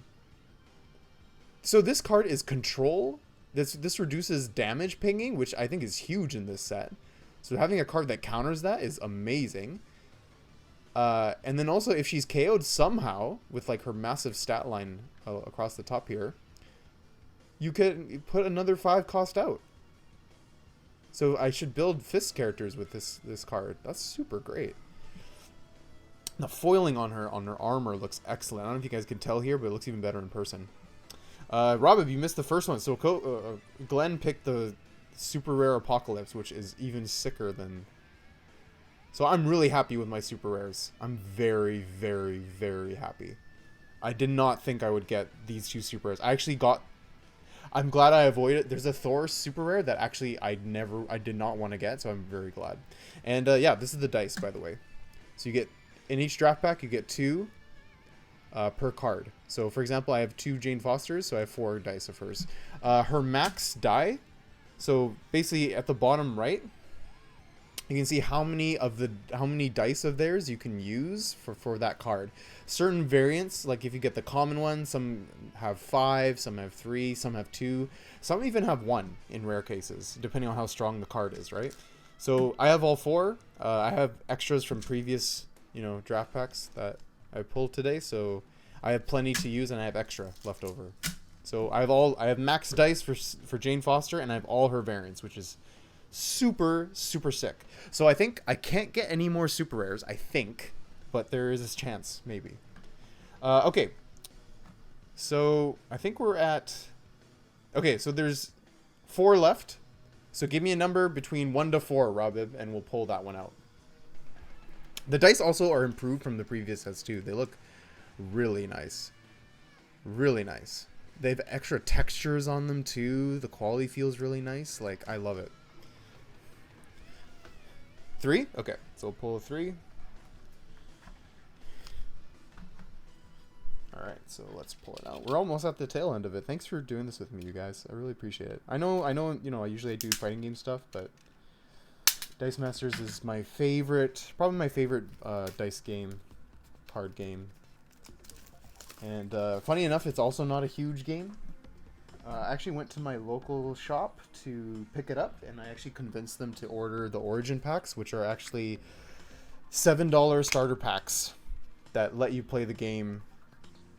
So this card is control. This reduces damage pinging, which I think is huge in this set. So having a card that counters that is amazing. And then also if she's KO'd somehow with like her massive stat line across the top here, you could put another 5 cost out. So I should build fist characters with this card. That's super great. The foiling on her armor looks excellent. I don't know if you guys can tell here, but it looks even better in person. Robin, you missed the first one. So Glenn picked the super rare Apocalypse, which is even sicker than... So I'm really happy with my super rares. I'm very, very, very happy. I did not think I would get these 2 super rares. I actually got... I'm glad I avoided. There's a Thor super rare that actually I did not want to get, so I'm very glad. And yeah, this is the dice, by the way. So you get... In each draft pack, you get 2 per card. So, for example, I have 2 Jane Fosters, so I have 4 dice of hers. Her max die, so basically at the bottom right, you can see how many dice of theirs you can use for that card. Certain variants, like if you get the common one, some have 5, some have 3, some have 2, some even have 1 in rare cases, depending on how strong the card is, right? So I have all 4. I have extras from previous... draft packs that I pulled today, so I have plenty to use and I have extra left over. So I have max dice for Jane Foster, and I have all her variants, which is super, super sick. So I think I can't get any more super rares, I think, but there is a chance, maybe. Okay. So I think we're at... Okay, so there's 4 left. So give me a number between 1 to 4, Robib, and we'll pull that one out. The dice also are improved from the previous sets too. They look really nice. Really nice. They have extra textures on them too. The quality feels really nice. Like, I love it. 3? Okay, so we'll pull a 3. Alright, so let's pull it out. We're almost at the tail end of it. Thanks for doing this with me, you guys. I really appreciate it. I know, I usually do fighting game stuff, but... Dice Masters is my favorite, probably my favorite dice game, card game. And funny enough, it's also not a huge game. I actually went to my local shop to pick it up, and I actually convinced them to order the Origin packs, which are actually $7 starter packs that let you play the game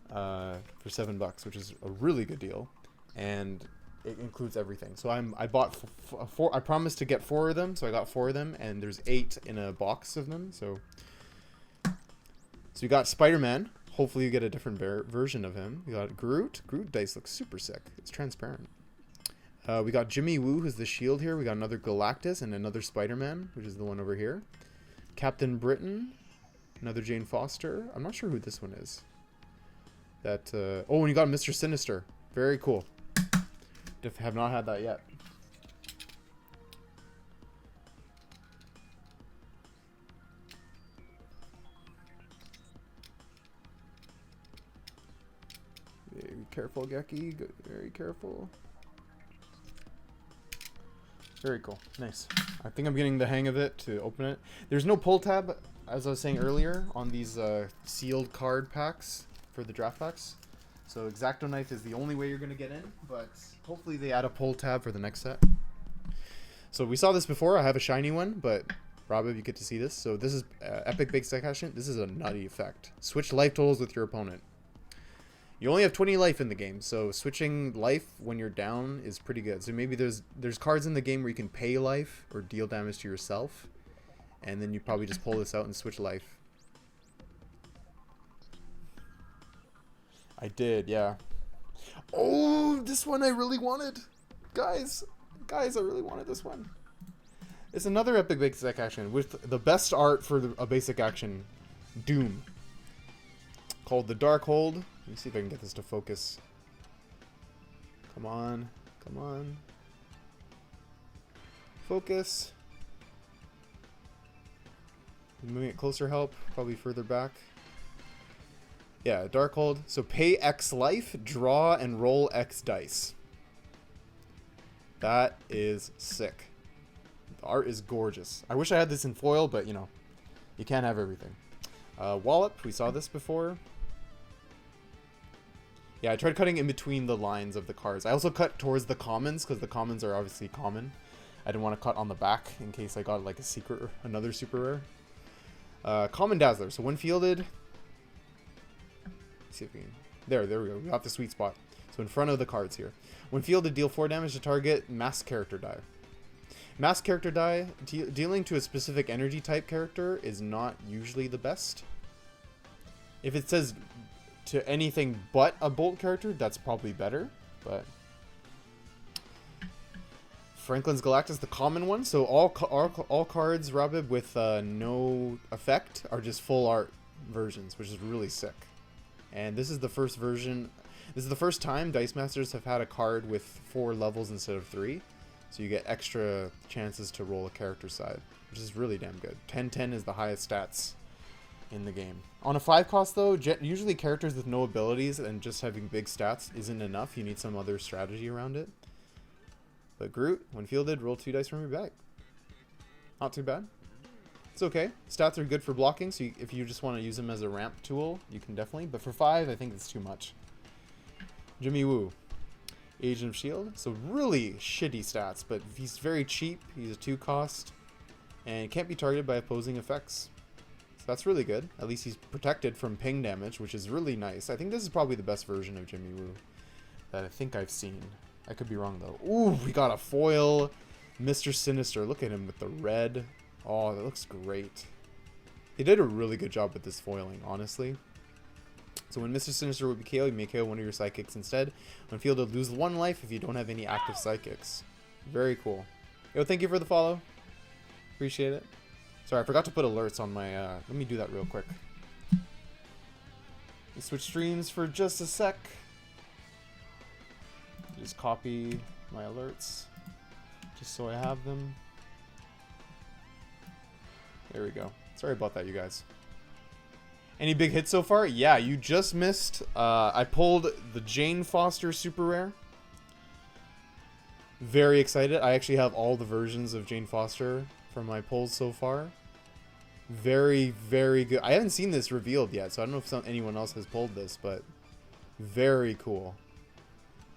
for $7, which is a really good deal. And... it includes everything. So I bought 4. I promised to get 4 of them, so I got 4 of them, and there's 8 in a box of them. So you got Spider-Man, Hopefully you get a different version of him. We got Groot. Groot dice looks super sick. It's transparent. We got Jimmy Woo, who's the shield here. We got another Galactus and another Spider-Man, which is the one over here. Captain Britain. Another Jane Foster. I'm not sure who this one is. That, oh, and you got Mr. Sinister. Very cool. Have not had that yet. Very careful, Geki. Very careful. Very cool. Nice. I think I'm getting the hang of it to open it. There's no pull tab, as I was saying earlier, on these sealed card packs for the draft packs. So X-Acto Knife is the only way you're going to get in, but hopefully they add a pull tab for the next set. So we saw this before. I have a shiny one, but Rob, you get to see this. So this is Epic Big Stack Action. This is a nutty effect. Switch life totals with your opponent. You only have 20 life in the game, so switching life when you're down is pretty good. So maybe there's cards in the game where you can pay life or deal damage to yourself, and then you probably just pull this out and switch life. I did, yeah. Oh, this one I really wanted. Guys, I really wanted this one. It's another Epic Basic Action with the best art for a basic action, Doom. Called the Dark Hold. Let me see if I can get this to focus. Come on. Come on. Focus. Moving it closer help. Probably further back. Yeah, Dark Hold. So pay X life, draw, and roll X dice. That is sick. The art is gorgeous. I wish I had this in foil, but you know, you can't have everything. Wallop, we saw this before. Yeah, I tried cutting in between the lines of the cards. I also cut towards the commons, because the commons are obviously common. I didn't want to cut on the back, in case I got like a secret, another super rare. Common Dazzler. So when fielded... Let's see if we can... There we go. We got the sweet spot. So in front of the cards here. When fielded, deal 4 damage to target masked character die. Masked character die, dealing to a specific energy type character is not usually the best. If it says... to anything but a bolt character, that's probably better, but Franklin's Galactus, the common one. So all cards, Rabib, with no effect are just full art versions, which is really sick. And this is the first version. This is the first time Dice Masters have had a card with 4 levels instead of 3, so you get extra chances to roll a character side, which is really damn good. 10/10 is the highest stats in the game. On a 5 cost though, usually characters with no abilities and just having big stats isn't enough. You need some other strategy around it. But Groot, when fielded, roll 2 dice from your bag. Not too bad. It's okay. Stats are good for blocking, so if you just want to use them as a ramp tool, you can definitely. But for 5, I think it's too much. Jimmy Woo, Agent of S.H.I.E.L.D. So really shitty stats, but he's very cheap. He's a 2 cost, and can't be targeted by opposing effects. That's really good. At least he's protected from ping damage, which is really nice. I think this is probably the best version of Jimmy Woo that I think I've seen. I could be wrong, though. Ooh, we got a foil Mr. Sinister. Look at him with the red. Oh, that looks great. They did a really good job with this foiling, honestly. So when Mr. Sinister would be KO, you may KO one of your psychics instead. When fielded, lose 1 life if you don't have any active psychics. Very cool. Yo, thank you for the follow. Appreciate it. Sorry, I forgot to put alerts on my, let me do that real quick. Let's switch streams for just a sec. Just copy my alerts, just so I have them. There we go. Sorry about that, you guys. Any big hits so far? Yeah, you just missed. I pulled the Jane Foster Super Rare. Very excited. I actually have all the versions of Jane Foster from my pulls so far. Very, very good. I haven't seen this revealed yet, so I don't know if anyone else has pulled this, but very cool.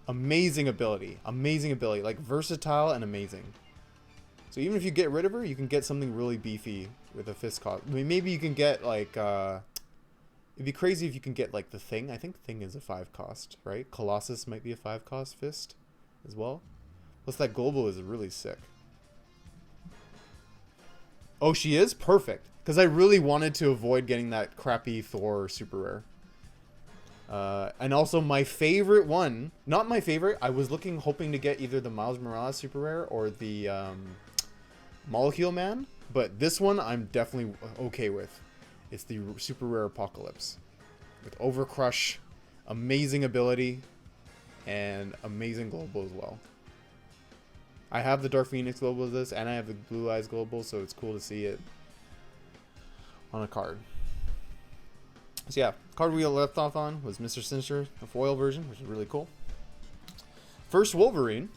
Amazing ability. Amazing ability. Like, versatile and amazing. So even if you get rid of her, you can get something really beefy with a fist cost. I mean, maybe you can get, like, it'd be crazy if you can get, like, the Thing. I think Thing is a 5 cost, right? Colossus might be a 5 cost fist as well. Plus, that Global is really sick. Oh, she is? Perfect. Because I really wanted to avoid getting that crappy Thor super rare. And also my favorite one, not my favorite, I was hoping to get either the Miles Morales Super Rare or the Molecule Man, but this one I'm definitely okay with. It's the Super Rare Apocalypse with Overcrush, amazing ability, and amazing global as well. I have the Dark Phoenix global of this, and I have the Blue Eyes global, so it's cool to see it on a card. So yeah, card we left off on was Mr. Sinister, the foil version, which is really cool. First Wolverine.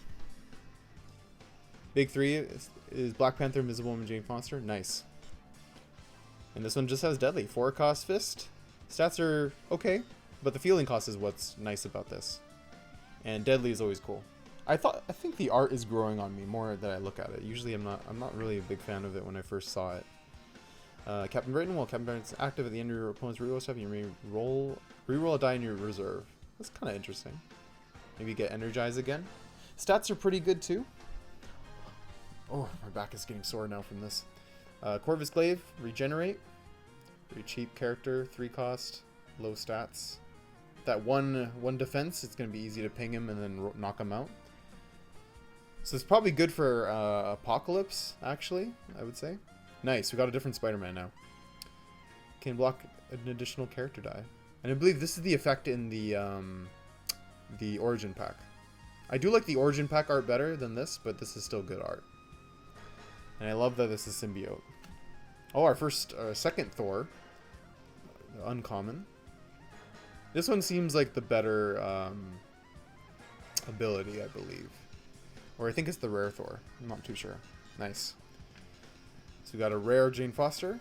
Big three is Black Panther, Invisible Woman, Jane Foster. Nice. And this one just has Deadly. 4 cost Fist. Stats are okay, but the feeling cost is what's nice about this. And Deadly is always cool. I think the art is growing on me more that I look at it. Usually I'm not really a big fan of it when I first saw it. Captain Britain, while Captain Britain's active at the end of your opponent's reroll step, you may reroll a die in your reserve. That's kind of interesting. Maybe get energized again. Stats are pretty good too. Oh, my back is getting sore now from this. Corvus Glaive, regenerate. Very cheap character, 3 cost, low stats. That one defense, it's going to be easy to ping him and then knock him out. So it's probably good for Apocalypse, actually, I would say. Nice, we got a different Spider-Man now. Can block an additional character die. And I believe this is the effect in the Origin Pack. I do like the Origin Pack art better than this, but this is still good art. And I love that this is Symbiote. Oh, our second Thor. Uncommon. This one seems like the better ability, I believe. Or I think it's the rare Thor. I'm not too sure. Nice. So we got a rare Jane Foster.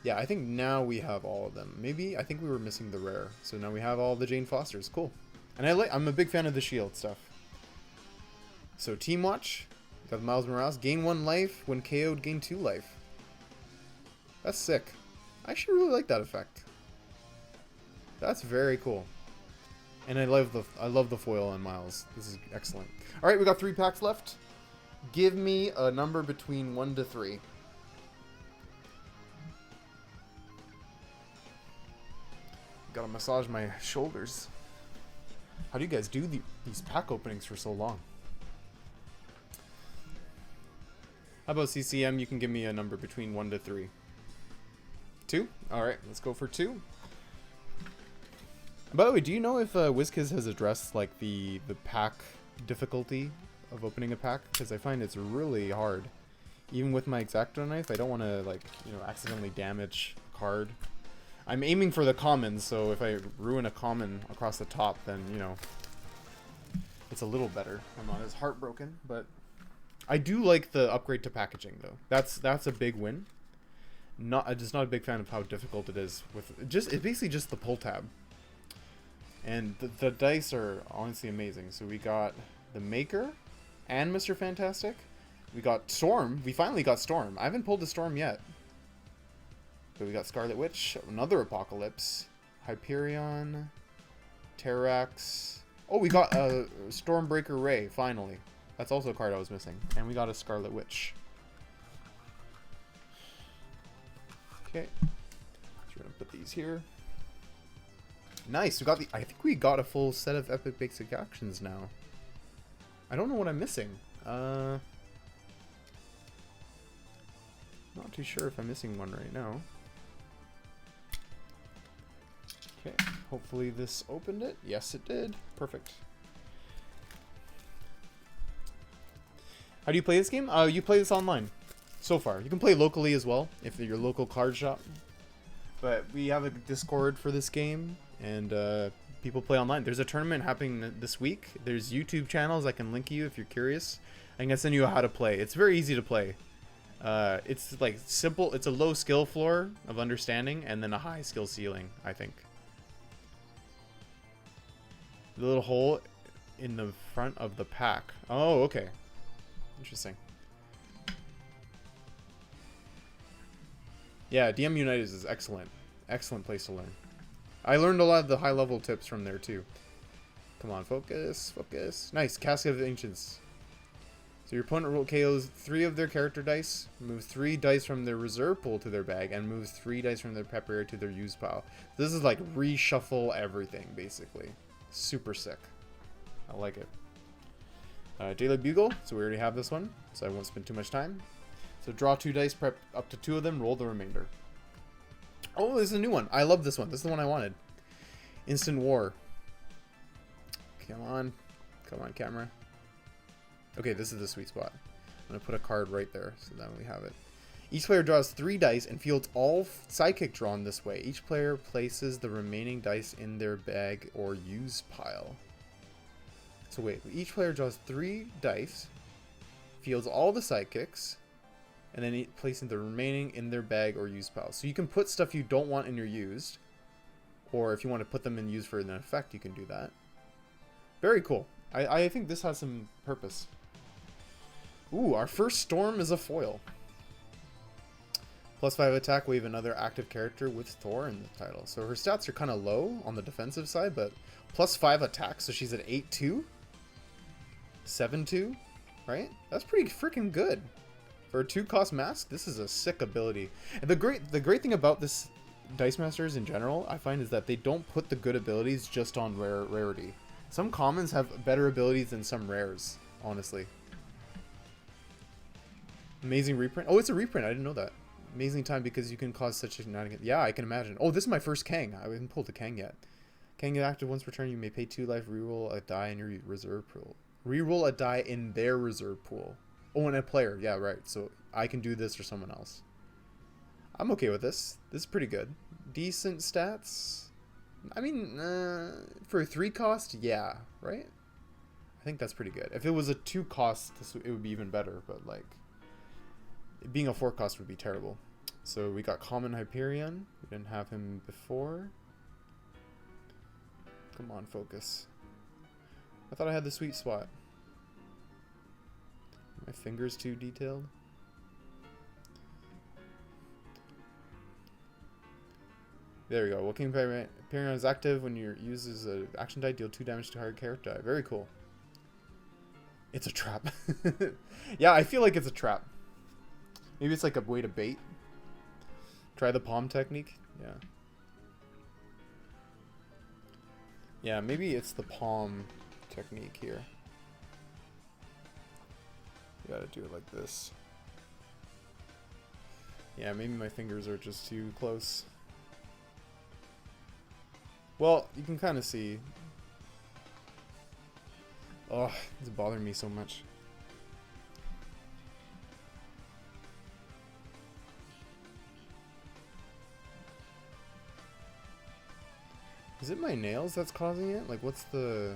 Yeah, I think now we have all of them. Maybe, I think we were missing the rare. So now we have all the Jane Fosters. Cool. And I'm a big fan of the shield stuff. So Team Watch. Got Miles Morales. Gain 1 life. When KO'd, gain 2 life. That's sick. I actually really like that effect. That's very cool. And I love the foil on Miles. This is excellent. Alright, we got 3 packs left. Give me a number between 1 to 3. Gotta massage my shoulders. How do you guys do these pack openings for so long? How about CCM? You can give me a number between 1 to 3. 2? Alright, let's go for 2. By the way, do you know if WizKids has addressed like the pack difficulty of opening a pack? Because I find it's really hard. Even with my X-Acto knife, I don't want to accidentally damage a card. I'm aiming for the commons, so if I ruin a common across the top, then it's a little better. I'm not as heartbroken, but I do like the upgrade to packaging though. That's a big win. I'm just not a big fan of how difficult it is with it's basically just the pull tab. And the dice are honestly amazing. So we got the Maker and Mr. Fantastic. We got Storm. We finally got Storm. I haven't pulled the Storm yet. But we got Scarlet Witch, another Apocalypse, Hyperion, Terrax. Oh, we got a Stormbreaker Ray, finally. That's also a card I was missing. And we got a Scarlet Witch. Okay. So we're going to put these here. Nice. We got I think we got a full set of Epic Basic Actions now. I don't know what I'm missing. Not too sure if I'm missing one right now. Okay, hopefully this opened it. Yes, it did. Perfect. How do you play this game? You play this online. So far. You can play locally as well, if you're your local card shop. But we have a Discord for this game, and people play online. There's a tournament happening this week. There's YouTube channels I can link you if you're curious. I can send you how to play. It's very easy to play. It's like simple. It's a low skill floor of understanding, and then a high skill ceiling, I think. The little hole in the front of the pack. Oh, okay. Interesting. Yeah, DM United is excellent. Excellent place to learn. I learned a lot of the high level tips from there too. Come on, focus, focus. Nice, Casket of the Ancients. So your opponent KOs 3 of their character dice, moves 3 dice from their reserve pool to their bag, and moves 3 dice from their prep to their use pile. This is like reshuffle everything, basically. Super sick. I like it. Daily Bugle, so we already have this one, so I won't spend too much time. So draw 2 dice, prep up to 2 of them, roll the remainder. Oh, this is a new one. I love this one. This is the one I wanted. Instant War. Come on. Come on, camera. Okay, this is the sweet spot. I'm going to put a card right there, so then we have it. Each player draws 3 dice and fields all sidekick drawn this way. Each player places the remaining dice in their bag or use pile. So wait, each player draws 3 dice, fields all the sidekicks, and then placing the remaining in their bag or use pile. So you can put stuff you don't want in your used, or if you want to put them in used for an effect, you can do that. Very cool. I think this has some purpose. Ooh, our first Storm is a foil. +5 attack, we have another active character with Thor in the title. So her stats are kind of low on the defensive side, but +5 attack, so she's at 8-2? 7-2? Right? That's pretty freaking good. For a 2-cost mask, this is a sick ability. And the great thing about this Dice Masters in general, I find, is that they don't put the good abilities just on rarity. Some commons have better abilities than some rares, honestly. Amazing reprint. Oh, it's a reprint. I didn't know that. Amazing time because you can cause such a shenanigans. Yeah, I can imagine. Oh, this is my first Kang. I haven't pulled a Kang yet. Kang is active once per turn. You may pay 2 life, reroll a die in your reserve pool. Reroll a die in their reserve pool. Oh, and a player. Yeah, right. So I can do this for someone else. I'm okay with this. This is pretty good. Decent stats. I mean, for a 3-cost, yeah, right? I think that's pretty good. If it was a 2-cost, it would be even better, but like, being a 4-cost would be terrible. So we got Common Hyperion. We didn't have him before. Come on, focus. I thought I had the sweet spot. My finger's too detailed. There we go. Walking Hyperion is active when you uses an action die, deal 2 damage to target character die. Very cool. It's a trap. Yeah, I feel like it's a trap. Maybe it's like a way to bait. Try the palm technique. Yeah. Yeah, maybe it's the palm technique here. You gotta do it like this. Yeah, maybe my fingers are just too close. Well, you can kind of see. Oh, it's bothering me so much. Is it my nails that's causing it? Like, what's the...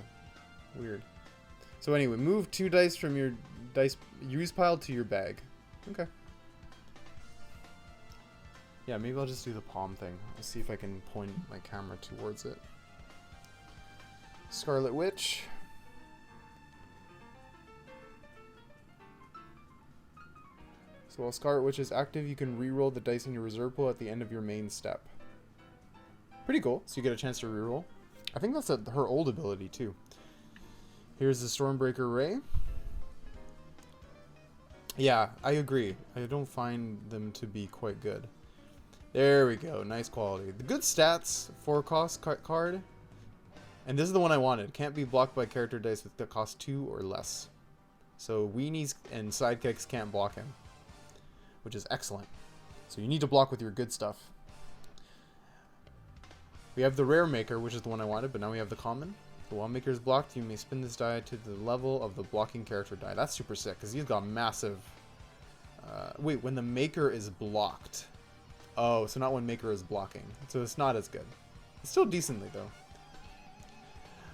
Weird. So anyway, move 2 dice from your dice use pile to your bag. Okay. Yeah, maybe I'll just do the palm thing. Let's see if I can point my camera towards it. Scarlet Witch. So while Scarlet Witch is active, you can reroll the dice in your reserve pool at the end of your main step. Pretty cool. So you get a chance to reroll. I think that's her old ability too. Here's the Stormbreaker Ray. Yeah, I agree. I don't find them to be quite good. There we go. Nice quality. The good stats, 4-cost card. And this is the one I wanted. Can't be blocked by character dice that cost 2 or less. So weenies and sidekicks can't block him, which is excellent. So you need to block with your good stuff. We have the Rare Maker, which is the one I wanted, but now we have the Common. So while Maker is blocked, you may spin this die to the level of the blocking character die. That's super sick, because he's got massive... wait, when the Maker is blocked. Oh, so not when Maker is blocking. So it's not as good. It's still decently, though.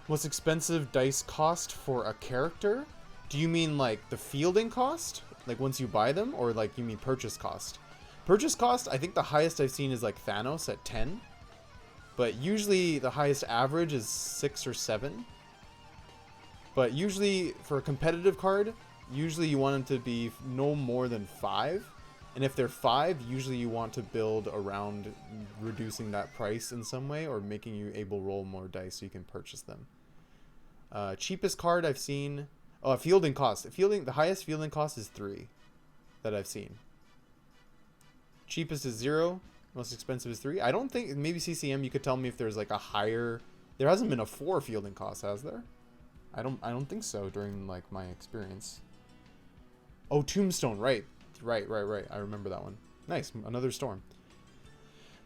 Most expensive dice cost for a character? Do you mean, like, the fielding cost? Like, once you buy them? Or, like, you mean purchase cost? Purchase cost, I think the highest I've seen is, like, Thanos at 10. But usually the highest average is 6 or 7. But usually, for a competitive card, usually you want them to be no more than 5. And if they're 5, usually you want to build around reducing that price in some way or making you able to roll more dice so you can purchase them. Cheapest card I've seen, Oh, fielding cost. The highest fielding cost is 3 that I've seen. Cheapest is 0. Most expensive is 3. I don't think, maybe CCM, you could tell me if there's like a higher. There hasn't been a 4 fielding cost, has there? I don't think so during like my experience. Oh, Tombstone, right. Right. I remember that one. Nice, another storm.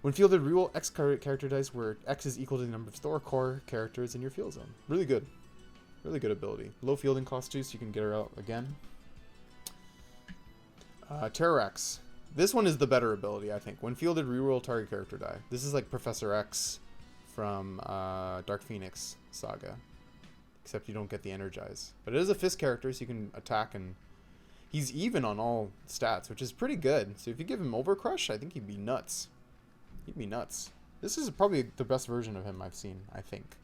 When fielded, reroll X character dice where X is equal to the number of Thor core characters in your field zone. Really good. Really good ability. Low fielding cost too, so you can get her out again. Terrax. This one is the better ability, I think. When fielded, reroll target character die. This is like Professor X from Dark Phoenix Saga. Except you don't get the Energize. But it is a fist character, so you can attack, and he's even on all stats, which is pretty good. So if you give him Overcrush, I think he'd be nuts. He'd be nuts. This is probably the best version of him I've seen, I think.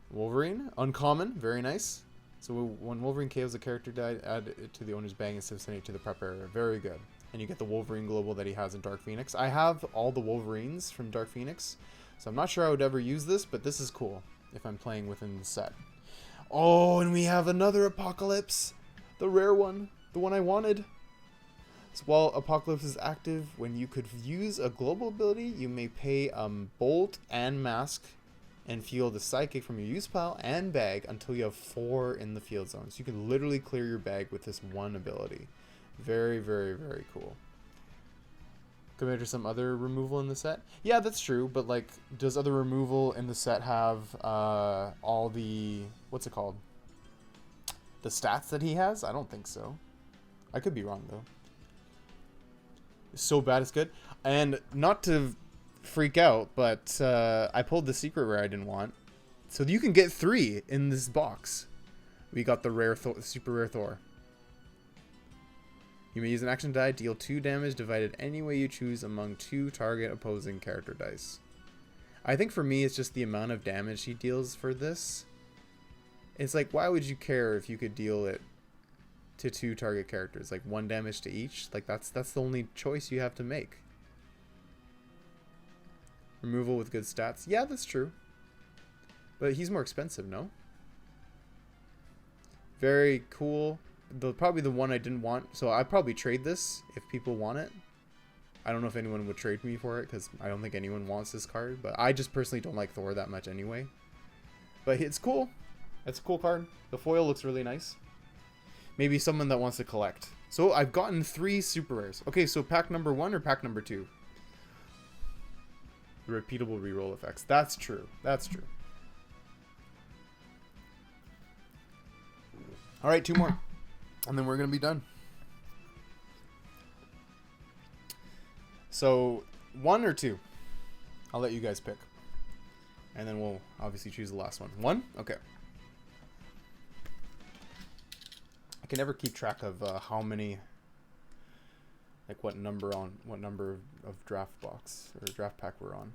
Wolverine. Uncommon. Very nice. So when Wolverine KOs a character die, add it to the owner's bag instead of sending it to the prep area. Very good. And you get the Wolverine global that he has in Dark Phoenix. I have all the Wolverines from Dark Phoenix, so I'm not sure I would ever use this, but this is cool if I'm playing within the set. Oh, and we have another Apocalypse. The rare one. The one I wanted. So while Apocalypse is active, when you could use a global ability, you may pay Bolt and Mask and field a Psychic from your use pile and bag until you have 4 in the field zone. So you can literally clear your bag with this one ability. Very, very, very cool. Compared to some other removal in the set? Yeah, that's true, but like, does other removal in the set have all the, what's it called? The stats that he has? I don't think so. I could be wrong though. So bad it's good. And not to freak out, but I pulled the secret rare I didn't want. So you can get 3 in this box. We got the rare super rare Thor. You may use an action die, deal 2 damage divided any way you choose among 2 target opposing character dice. I think for me it's just the amount of damage he deals for this. It's like, why would you care if you could deal it to 2 target characters, like 1 damage to each? Like that's the only choice you have to make. Removal with good stats. Yeah, that's true. But he's more expensive, no? Very cool. Probably the one I didn't want. So I'd probably trade this if people want it. I don't know if anyone would trade me for it because I don't think anyone wants this card. But I just personally don't like Thor that much anyway. But it's cool. It's a cool card. The foil looks really nice. Maybe someone that wants to collect. So I've gotten 3 super rares. Okay, so pack number 1 or pack number 2? The repeatable reroll effects. That's true. That's true. Alright, 2 more. And then we're going to be done. So, 1 or 2? I'll let you guys pick. And then we'll obviously choose the last one. 1? Okay. I can never keep track of how many, like what number of draft box or draft pack we're on.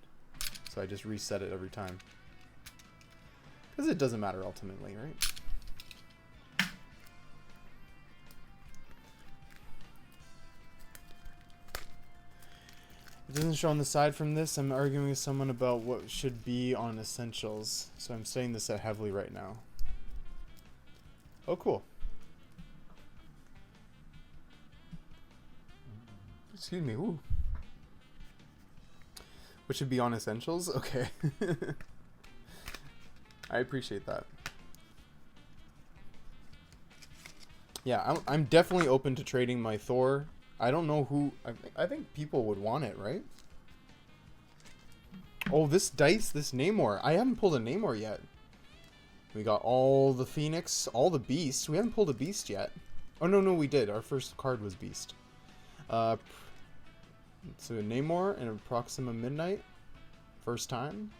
So I just reset it every time. Because it doesn't matter ultimately, right? It doesn't show on the side from this. I'm arguing with someone about what should be on essentials. So I'm studying this set heavily right now. Oh, cool. Excuse me. Ooh. What should be on essentials? Okay. I appreciate that. Yeah, I'm definitely open to trading my Thor. I don't know who... I think people would want it, right? Oh, this dice, this Namor. I haven't pulled a Namor yet. We got all the Phoenix, all the Beasts. We haven't pulled a Beast yet. Oh, no, we did. Our first card was Beast. So Namor and Proxima Midnight. First time.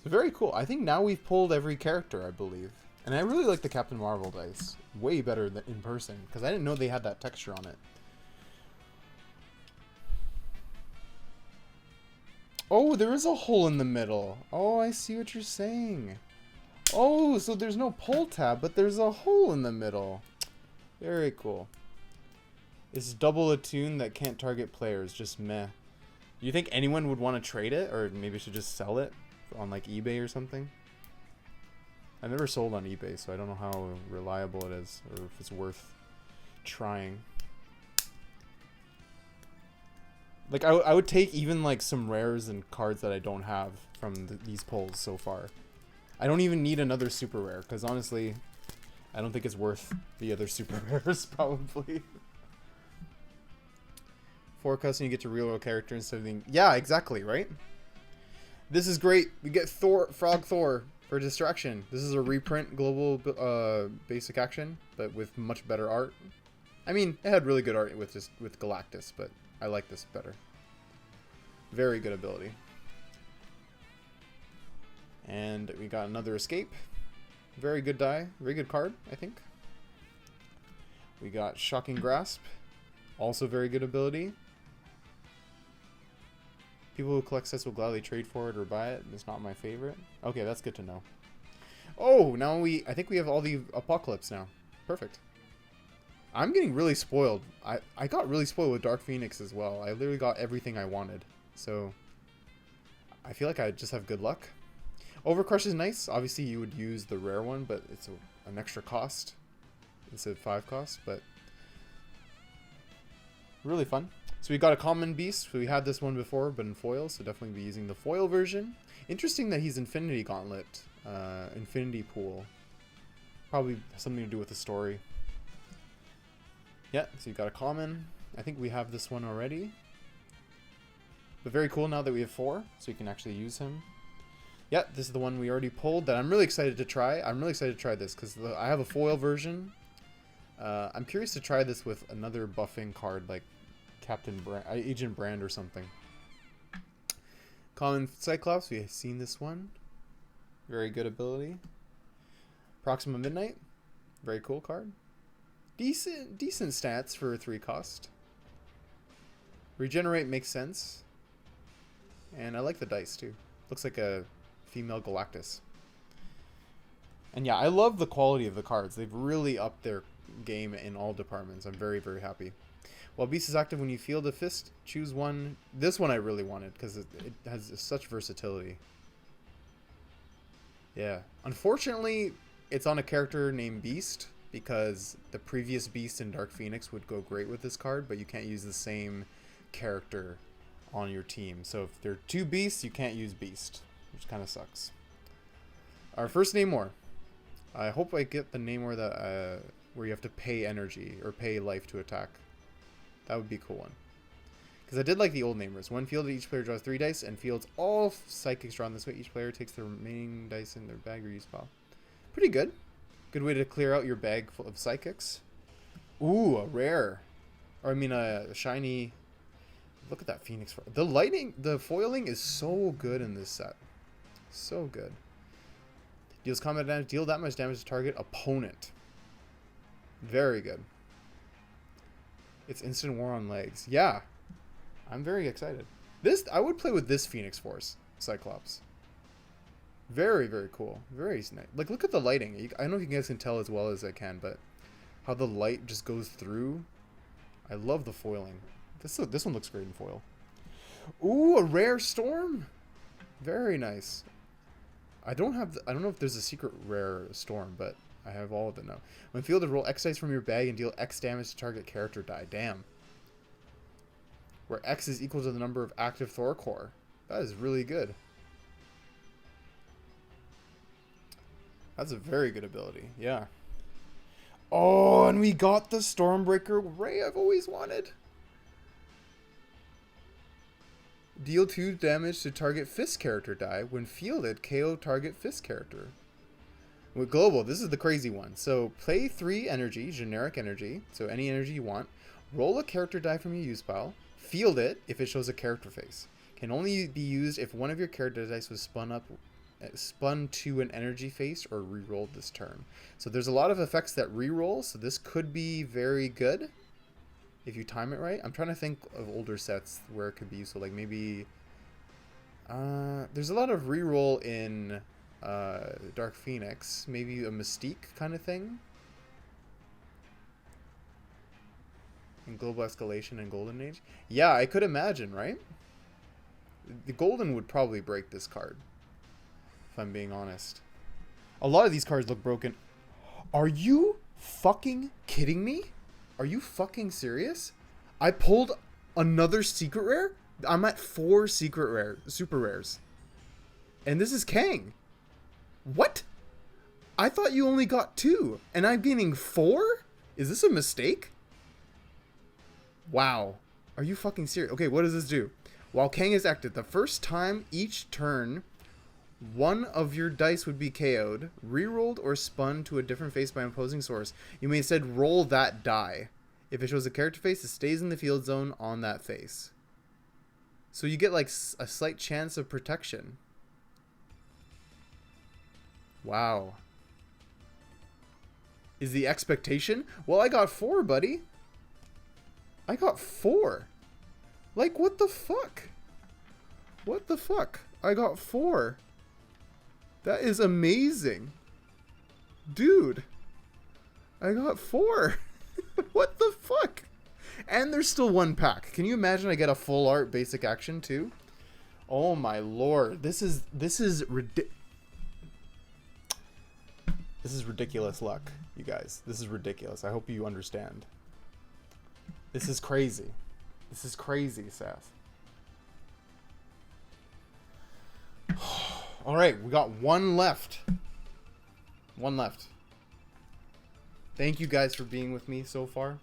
So very cool. I think now we've pulled every character, I believe. And I really like the Captain Marvel dice. Way better than in person. Because I didn't know they had that texture on it. Oh, there is a hole in the middle. Oh, I see what you're saying. Oh, so there's no pull tab, but there's a hole in the middle. Very cool. It's double attune that can't target players. Just meh. Do you think anyone would want to trade it? Or maybe should just sell it on like eBay or something? I never sold on eBay, so I don't know how reliable it is or if it's worth trying. Like, I would take even, like, some rares and cards that I don't have from these pulls so far. I don't even need another super rare, because honestly, I don't think it's worth the other super rares, probably. Forecast and you get to real character instead of being... Yeah, exactly, right? This is great. We get Frog Thor for distraction. This is a reprint global basic action, but with much better art. I mean, it had really good art with Galactus, but I like this better. Very good ability. And we got another escape. Very good die. Very good card, I think. We got Shocking Grasp. Also very good ability. People who collect sets will gladly trade for it or buy it. It's not my favorite. Okay, that's good to know. Oh, now I think we have all the Apocalypse now. Perfect. I'm getting really spoiled. I got really spoiled with Dark Phoenix as well. I literally got everything I wanted. So, I feel like I just have good luck. Overcrush is nice. Obviously, you would use the rare one, but it's an extra cost instead of 5 cost. But really fun. So we got a common beast. We had this one before, but in foil, so definitely be using the foil version. Interesting that he's Infinity Gauntlet, Infinity Pool. Probably something to do with the story. Yeah, so you got a common. I think we have this one already. But very cool now that we have 4, so you can actually use him. Yeah, this is the one we already pulled that I'm really excited to try. I'm really excited to try this because I have a foil version. I'm curious to try this with another buffing card like Agent Brand or something. Common Cyclops, we've seen this one. Very good ability. Proxima Midnight, very cool card. Decent stats for a 3 cost. Regenerate makes sense. And I like the dice too. Looks like a female Galactus. And yeah, I love the quality of the cards. They've really upped their game in all departments. I'm very, very happy. While Beast is active when you field a fist, choose one. This one I really wanted because it has such versatility. Yeah. Unfortunately, it's on a character named Beast because the previous Beast in Dark Phoenix would go great with this card, but you can't use the same character on your team. So if there are 2 Beasts, you can't use Beast, which kind of sucks. Our first Namor. I hope I get the Namor that where you have to pay energy or pay life to attack. That would be a cool one. Because I did like the old Namors. When fielded, each player draws 3 dice and fields all psychics drawn this way. Each player takes the remaining dice in their bag or use pile. Pretty good. Good way to clear out your bag full of psychics. Ooh, a rare. Or I mean a shiny. Look at that Phoenix. The lighting, the foiling is so good in this set. So good. Deals combat damage. Deal that much damage to target opponent. Very good. It's instant war on legs. Yeah. I'm very excited. This, I would play with this Phoenix Force Cyclops. Very, very cool. Very nice. Like, look at the lighting. I don't know if you guys can tell as well as I can, but how the light just goes through. I love the foiling. This one looks great in foil. Ooh, a rare Storm. Very nice. I don't know if there's a secret rare Storm, but I have all of them now. When fielded, roll X dice from your bag and deal X damage to target character die. Damn. Where X is equal to the number of active Thor core. That is really good. That's a very good ability. Yeah. Oh, and we got the Stormbreaker Ray I've always wanted. Deal 2 damage to target Fist character die. When fielded, KO target Fist character. With global, this is the crazy one. So play 3 energy, generic energy. So any energy you want. Roll a character die from your use pile. Field it if it shows a character face. Can only be used if one of your character dice was spun to an energy face or re-rolled this turn. So there's a lot of effects that re-roll, so this could be very good if you time it right. I'm trying to think of older sets where it could be useful, like maybe there's a lot of re-roll in Dark Phoenix, maybe a Mystique kind of thing in Global Escalation and Golden Age. Yeah, I could imagine, right? The Golden would probably break this card, if I'm being honest. A lot of these cards look broken. Are you fucking kidding me? Are you fucking serious? I pulled another secret rare? I'm at 4 super rares. And this is Kang. What? I thought you only got 2, and I'm getting 4? Is this a mistake? Wow. Are you fucking serious? Okay, what does this do? While Kang is active, the first time each turn, one of your dice would be KO'd, rerolled, or spun to a different face by an opposing source. You may instead roll that die. If it shows a character face, it stays in the field zone on that face. So you get like a slight chance of protection. Wow. Is the expectation? Well, I got 4, buddy. I got 4. Like, what the fuck? What the fuck? I got 4. That is amazing. Dude. I got 4. What the fuck? And there's still 1 pack. Can you imagine I get a full art basic action too? Oh my lord. This is ridiculous luck, you guys. This is ridiculous. I hope you understand. This is crazy. This is crazy, Seth. All right, we got 1 left. 1 left. Thank you guys for being with me so far.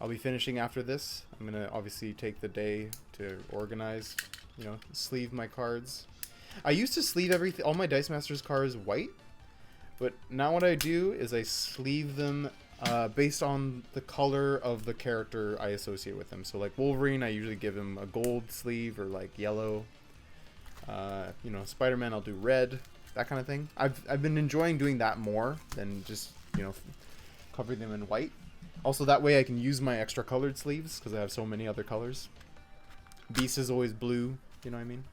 I'll be finishing after this. I'm going to obviously take the day to organize, you know, sleeve my cards. I used to sleeve all my Dice Masters cards white, but now what I do is I sleeve them based on the color of the character I associate with them. So like Wolverine, I usually give him a gold sleeve or like yellow. You know, Spider-Man, I'll do red, that kind of thing. I've been enjoying doing that more than just, you know, covering them in white. Also, that way I can use my extra colored sleeves because I have so many other colors. Beast is always blue, you know what I mean?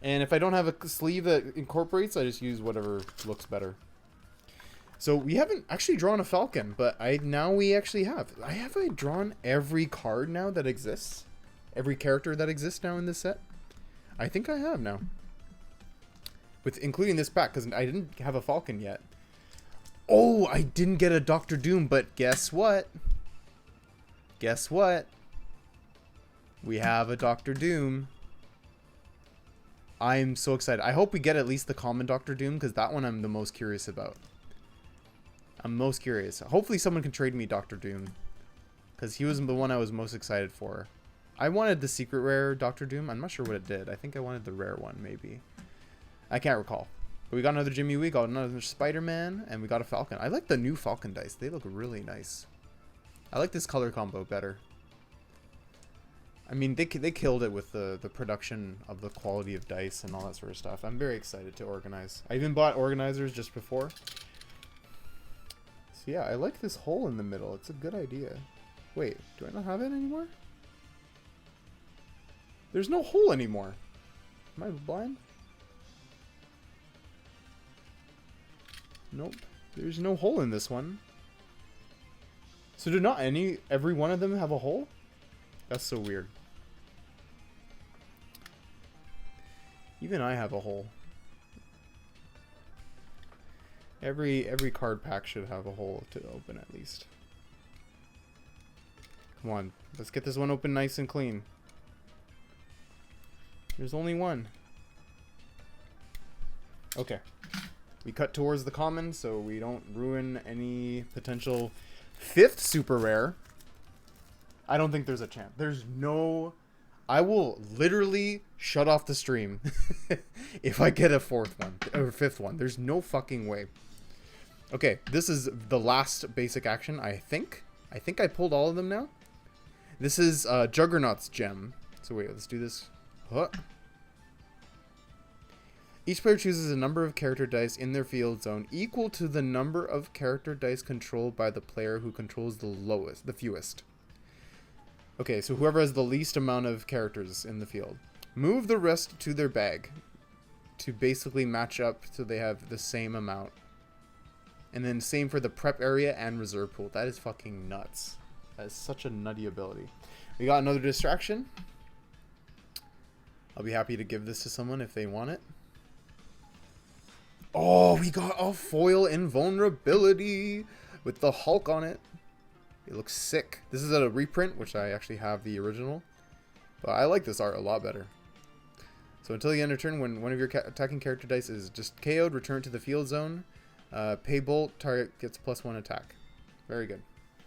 And if I don't have a sleeve that incorporates, I just use whatever looks better. So we haven't actually drawn a Falcon, but now we actually have. Have I drawn every card now that exists? Every character that exists now in this set? I think I have now. Including this pack, because I didn't have a Falcon yet. Oh, I didn't get a Doctor Doom, but guess what? Guess what? We have a Doctor Doom. I'm so excited. I hope we get at least the common Doctor Doom, because that one I'm the most curious about. I'm most curious. Hopefully someone can trade me Doctor Doom, because he was the one I was most excited for. I wanted the secret rare Doctor Doom. I'm not sure what it did. I think I wanted the rare one, maybe. I can't recall. But we got another Jimmy Wee, got another Spider-Man, and we got a Falcon. I like the new Falcon dice. They look really nice. I like this color combo better. I mean, they killed it with the production of the quality of dice and all that sort of stuff. I'm very excited to organize. I even bought organizers just before. So yeah, I like this hole in the middle. It's a good idea. Wait, do I not have it anymore? There's no hole anymore. Am I blind? Nope. There's no hole in this one. So do not every one of them have a hole? That's so weird. Even I have a hole. Every card pack should have a hole to open at least. Come on, let's get this one open nice and clean. There's only one. Okay. We cut towards the common so we don't ruin any potential 5th super rare. I don't think there's a chance. There's no... I will literally shut off the stream if I get a 4th one or 5th one. There's no fucking way. Okay, this is the last basic action, I think. I think I pulled all of them now. This is Juggernaut's gem. So wait, let's do this. Huh. Each player chooses a number of character dice in their field zone equal to the number of character dice controlled by the player who controls the fewest. Okay, so whoever has the least amount of characters in the field. Move the rest to their bag to basically match up so they have the same amount. And then same for the prep area and reserve pool. That is fucking nuts. That is such a nutty ability. We got another distraction. I'll be happy to give this to someone if they want it. Oh, we got a foil invulnerability with the Hulk on it. It looks sick. This is a reprint, which I actually have the original. But I like this art a lot better. So until the end of turn, when one of your attacking character dice is just KO'd, return to the field zone. Pay bolt, target gets +1 attack. Very good.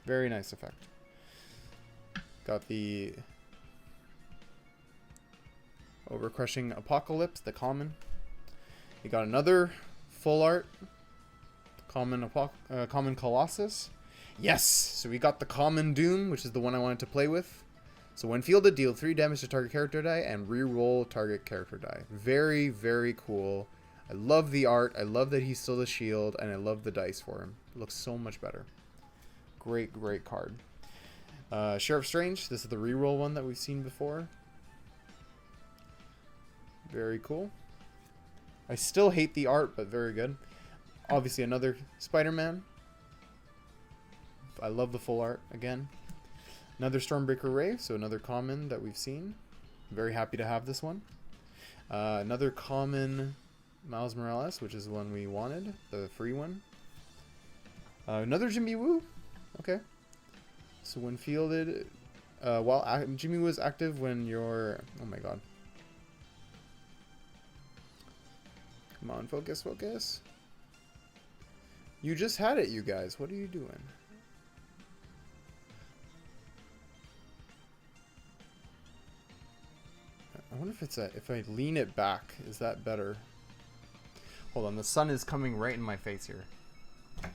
Very nice effect. Got the Overcrushing Apocalypse, the common. You got another full art, common Colossus. Yes! So we got the common Doom, which is the one I wanted to play with. So when fielded, deal 3 damage to target character die and re-roll target character die. Very, very cool. I love the art. I love that he's still the shield, and I love the dice for him. It looks so much better. Great, great card. Sheriff Strange. This is the re-roll one that we've seen before. Very cool. I still hate the art, but very good. Obviously, another Spider-Man. I love the full art again. Another Stormbreaker Ray, so another common that we've seen. I'm very happy to have this one. Another common Miles Morales, which is the one we wanted, the free one. Another Jimmy Woo. Okay. So when fielded, while Jimmy Woo is active when you're... Oh my god. Come on, focus, focus. You just had it, you guys. What are you doing? I wonder if it's if I lean it back, is that better? Hold on, the sun is coming right in my face here. Let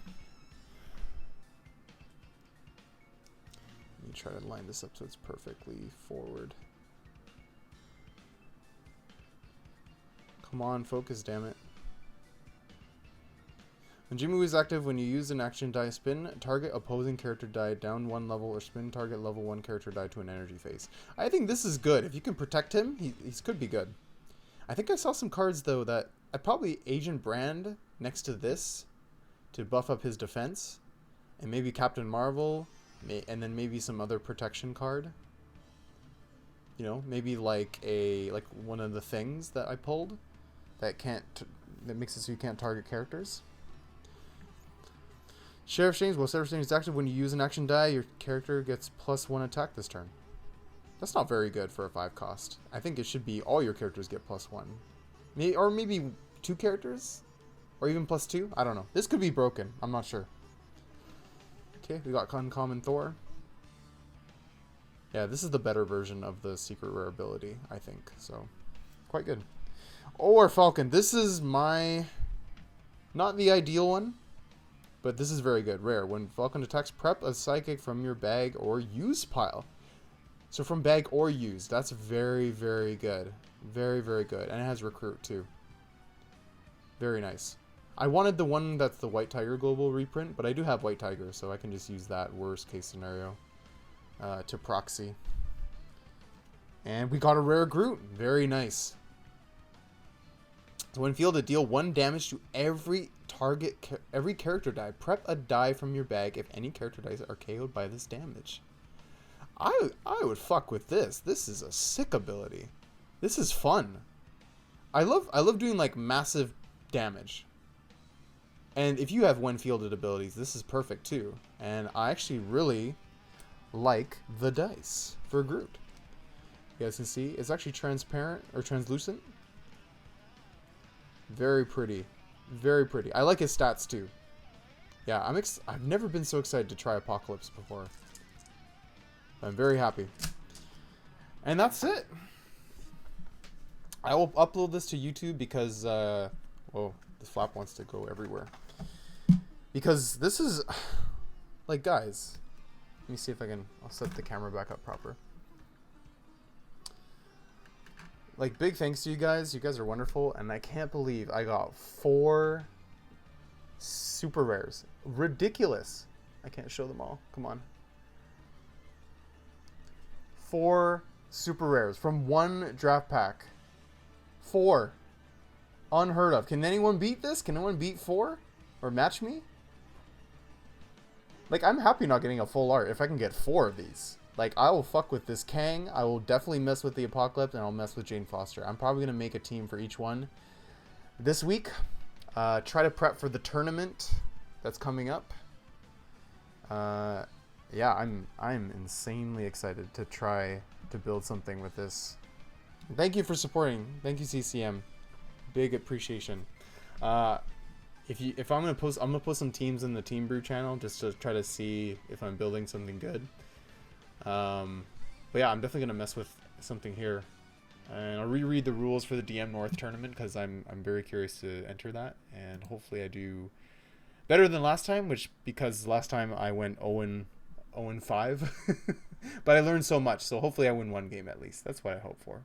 me try to line this up so it's perfectly forward. Come on, focus, damn it. When Jimmy Woo is active, when you use an action die, spin target opposing character die down 1 level or spin target level 1 character die to an energy phase. I think this is good. If you can protect him, he could be good. I think I saw some cards, though, that I'd probably Agent Brand next to this to buff up his defense. And maybe Captain Marvel, and then maybe some other protection card. You know, maybe like one of the things that I pulled that makes it so you can't target characters. Sheriff Strange. Well, Sheriff Strange is active when you use an action die. Your character gets +1 attack this turn. That's not very good for a 5 cost. I think it should be all your characters get +1. Or maybe 2 characters? Or even +2? I don't know. This could be broken. I'm not sure. Okay, we got Uncommon Thor. Yeah, this is the better version of the secret rare ability, I think. So, quite good. Or Falcon. This is my... Not the ideal one. But this is very good. Rare. When Falcon attacks, prep a psychic from your bag or use pile. So from bag or use. That's very, very good. Very, very good. And it has recruit too. Very nice. I wanted the one that's the White Tiger Global reprint, but I do have White Tiger, so I can just use that worst case scenario to proxy. And we got a rare Groot. Very nice. So when fielded, deal 1 damage to every character die. Prep a die from your bag if any character dice are KO'd by this damage. I would fuck with this. This is a sick ability. This is fun. I love doing like massive damage. And if you have when fielded abilities, this is perfect too. And I actually really like the dice for Groot. You guys can see it's actually transparent or translucent. Very pretty. Very pretty. I like his stats too. Yeah, I've never been so excited to try Apocalypse before. I'm very happy. And that's it. I will upload this to YouTube because whoa, the flap wants to go everywhere. Because this is like, guys, let me see if I'll set the camera back up proper. Like, big thanks to you guys. You guys are wonderful. And I can't believe I got 4 super rares. Ridiculous. I can't show them all. Come on. 4 super rares from 1 draft pack. 4. Unheard of. Can anyone beat this? Can anyone beat 4? Or match me? Like, I'm happy not getting a full art if I can get 4 of these. Like, I will fuck with this Kang. I will definitely mess with the Apocalypse, and I'll mess with Jane Foster. I'm probably going to make a team for each one this week. Try to prep for the tournament that's coming up. Yeah, I'm insanely excited to try to build something with this. Thank you for supporting. Thank you, CCM. Big appreciation. If I'm gonna post, I'm gonna post some teams in the Team Brew channel just to try to see if I'm building something good. But yeah, I'm definitely gonna mess with something here, and I'll reread the rules for the DM North tournament because I'm very curious to enter that, and hopefully I do better than last time, which because last time I went 0-5, but I learned so much, so hopefully I win one game at least. That's what I hope for.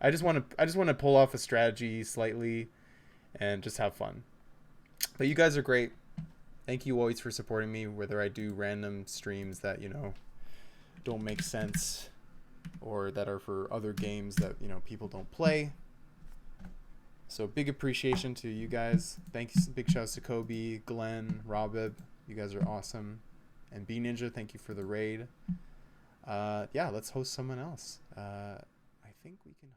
I just want to pull off a strategy slightly, and just have fun. But you guys are great. Thank you always for supporting me, whether I do random streams that, you know, don't make sense or that are for other games that, you know, people don't play. So big appreciation to you guys. Thanks. Big shouts to Kobe, Glenn, Robib. You guys are awesome. And B Ninja, thank you for the raid. Yeah, let's host someone else. I think we can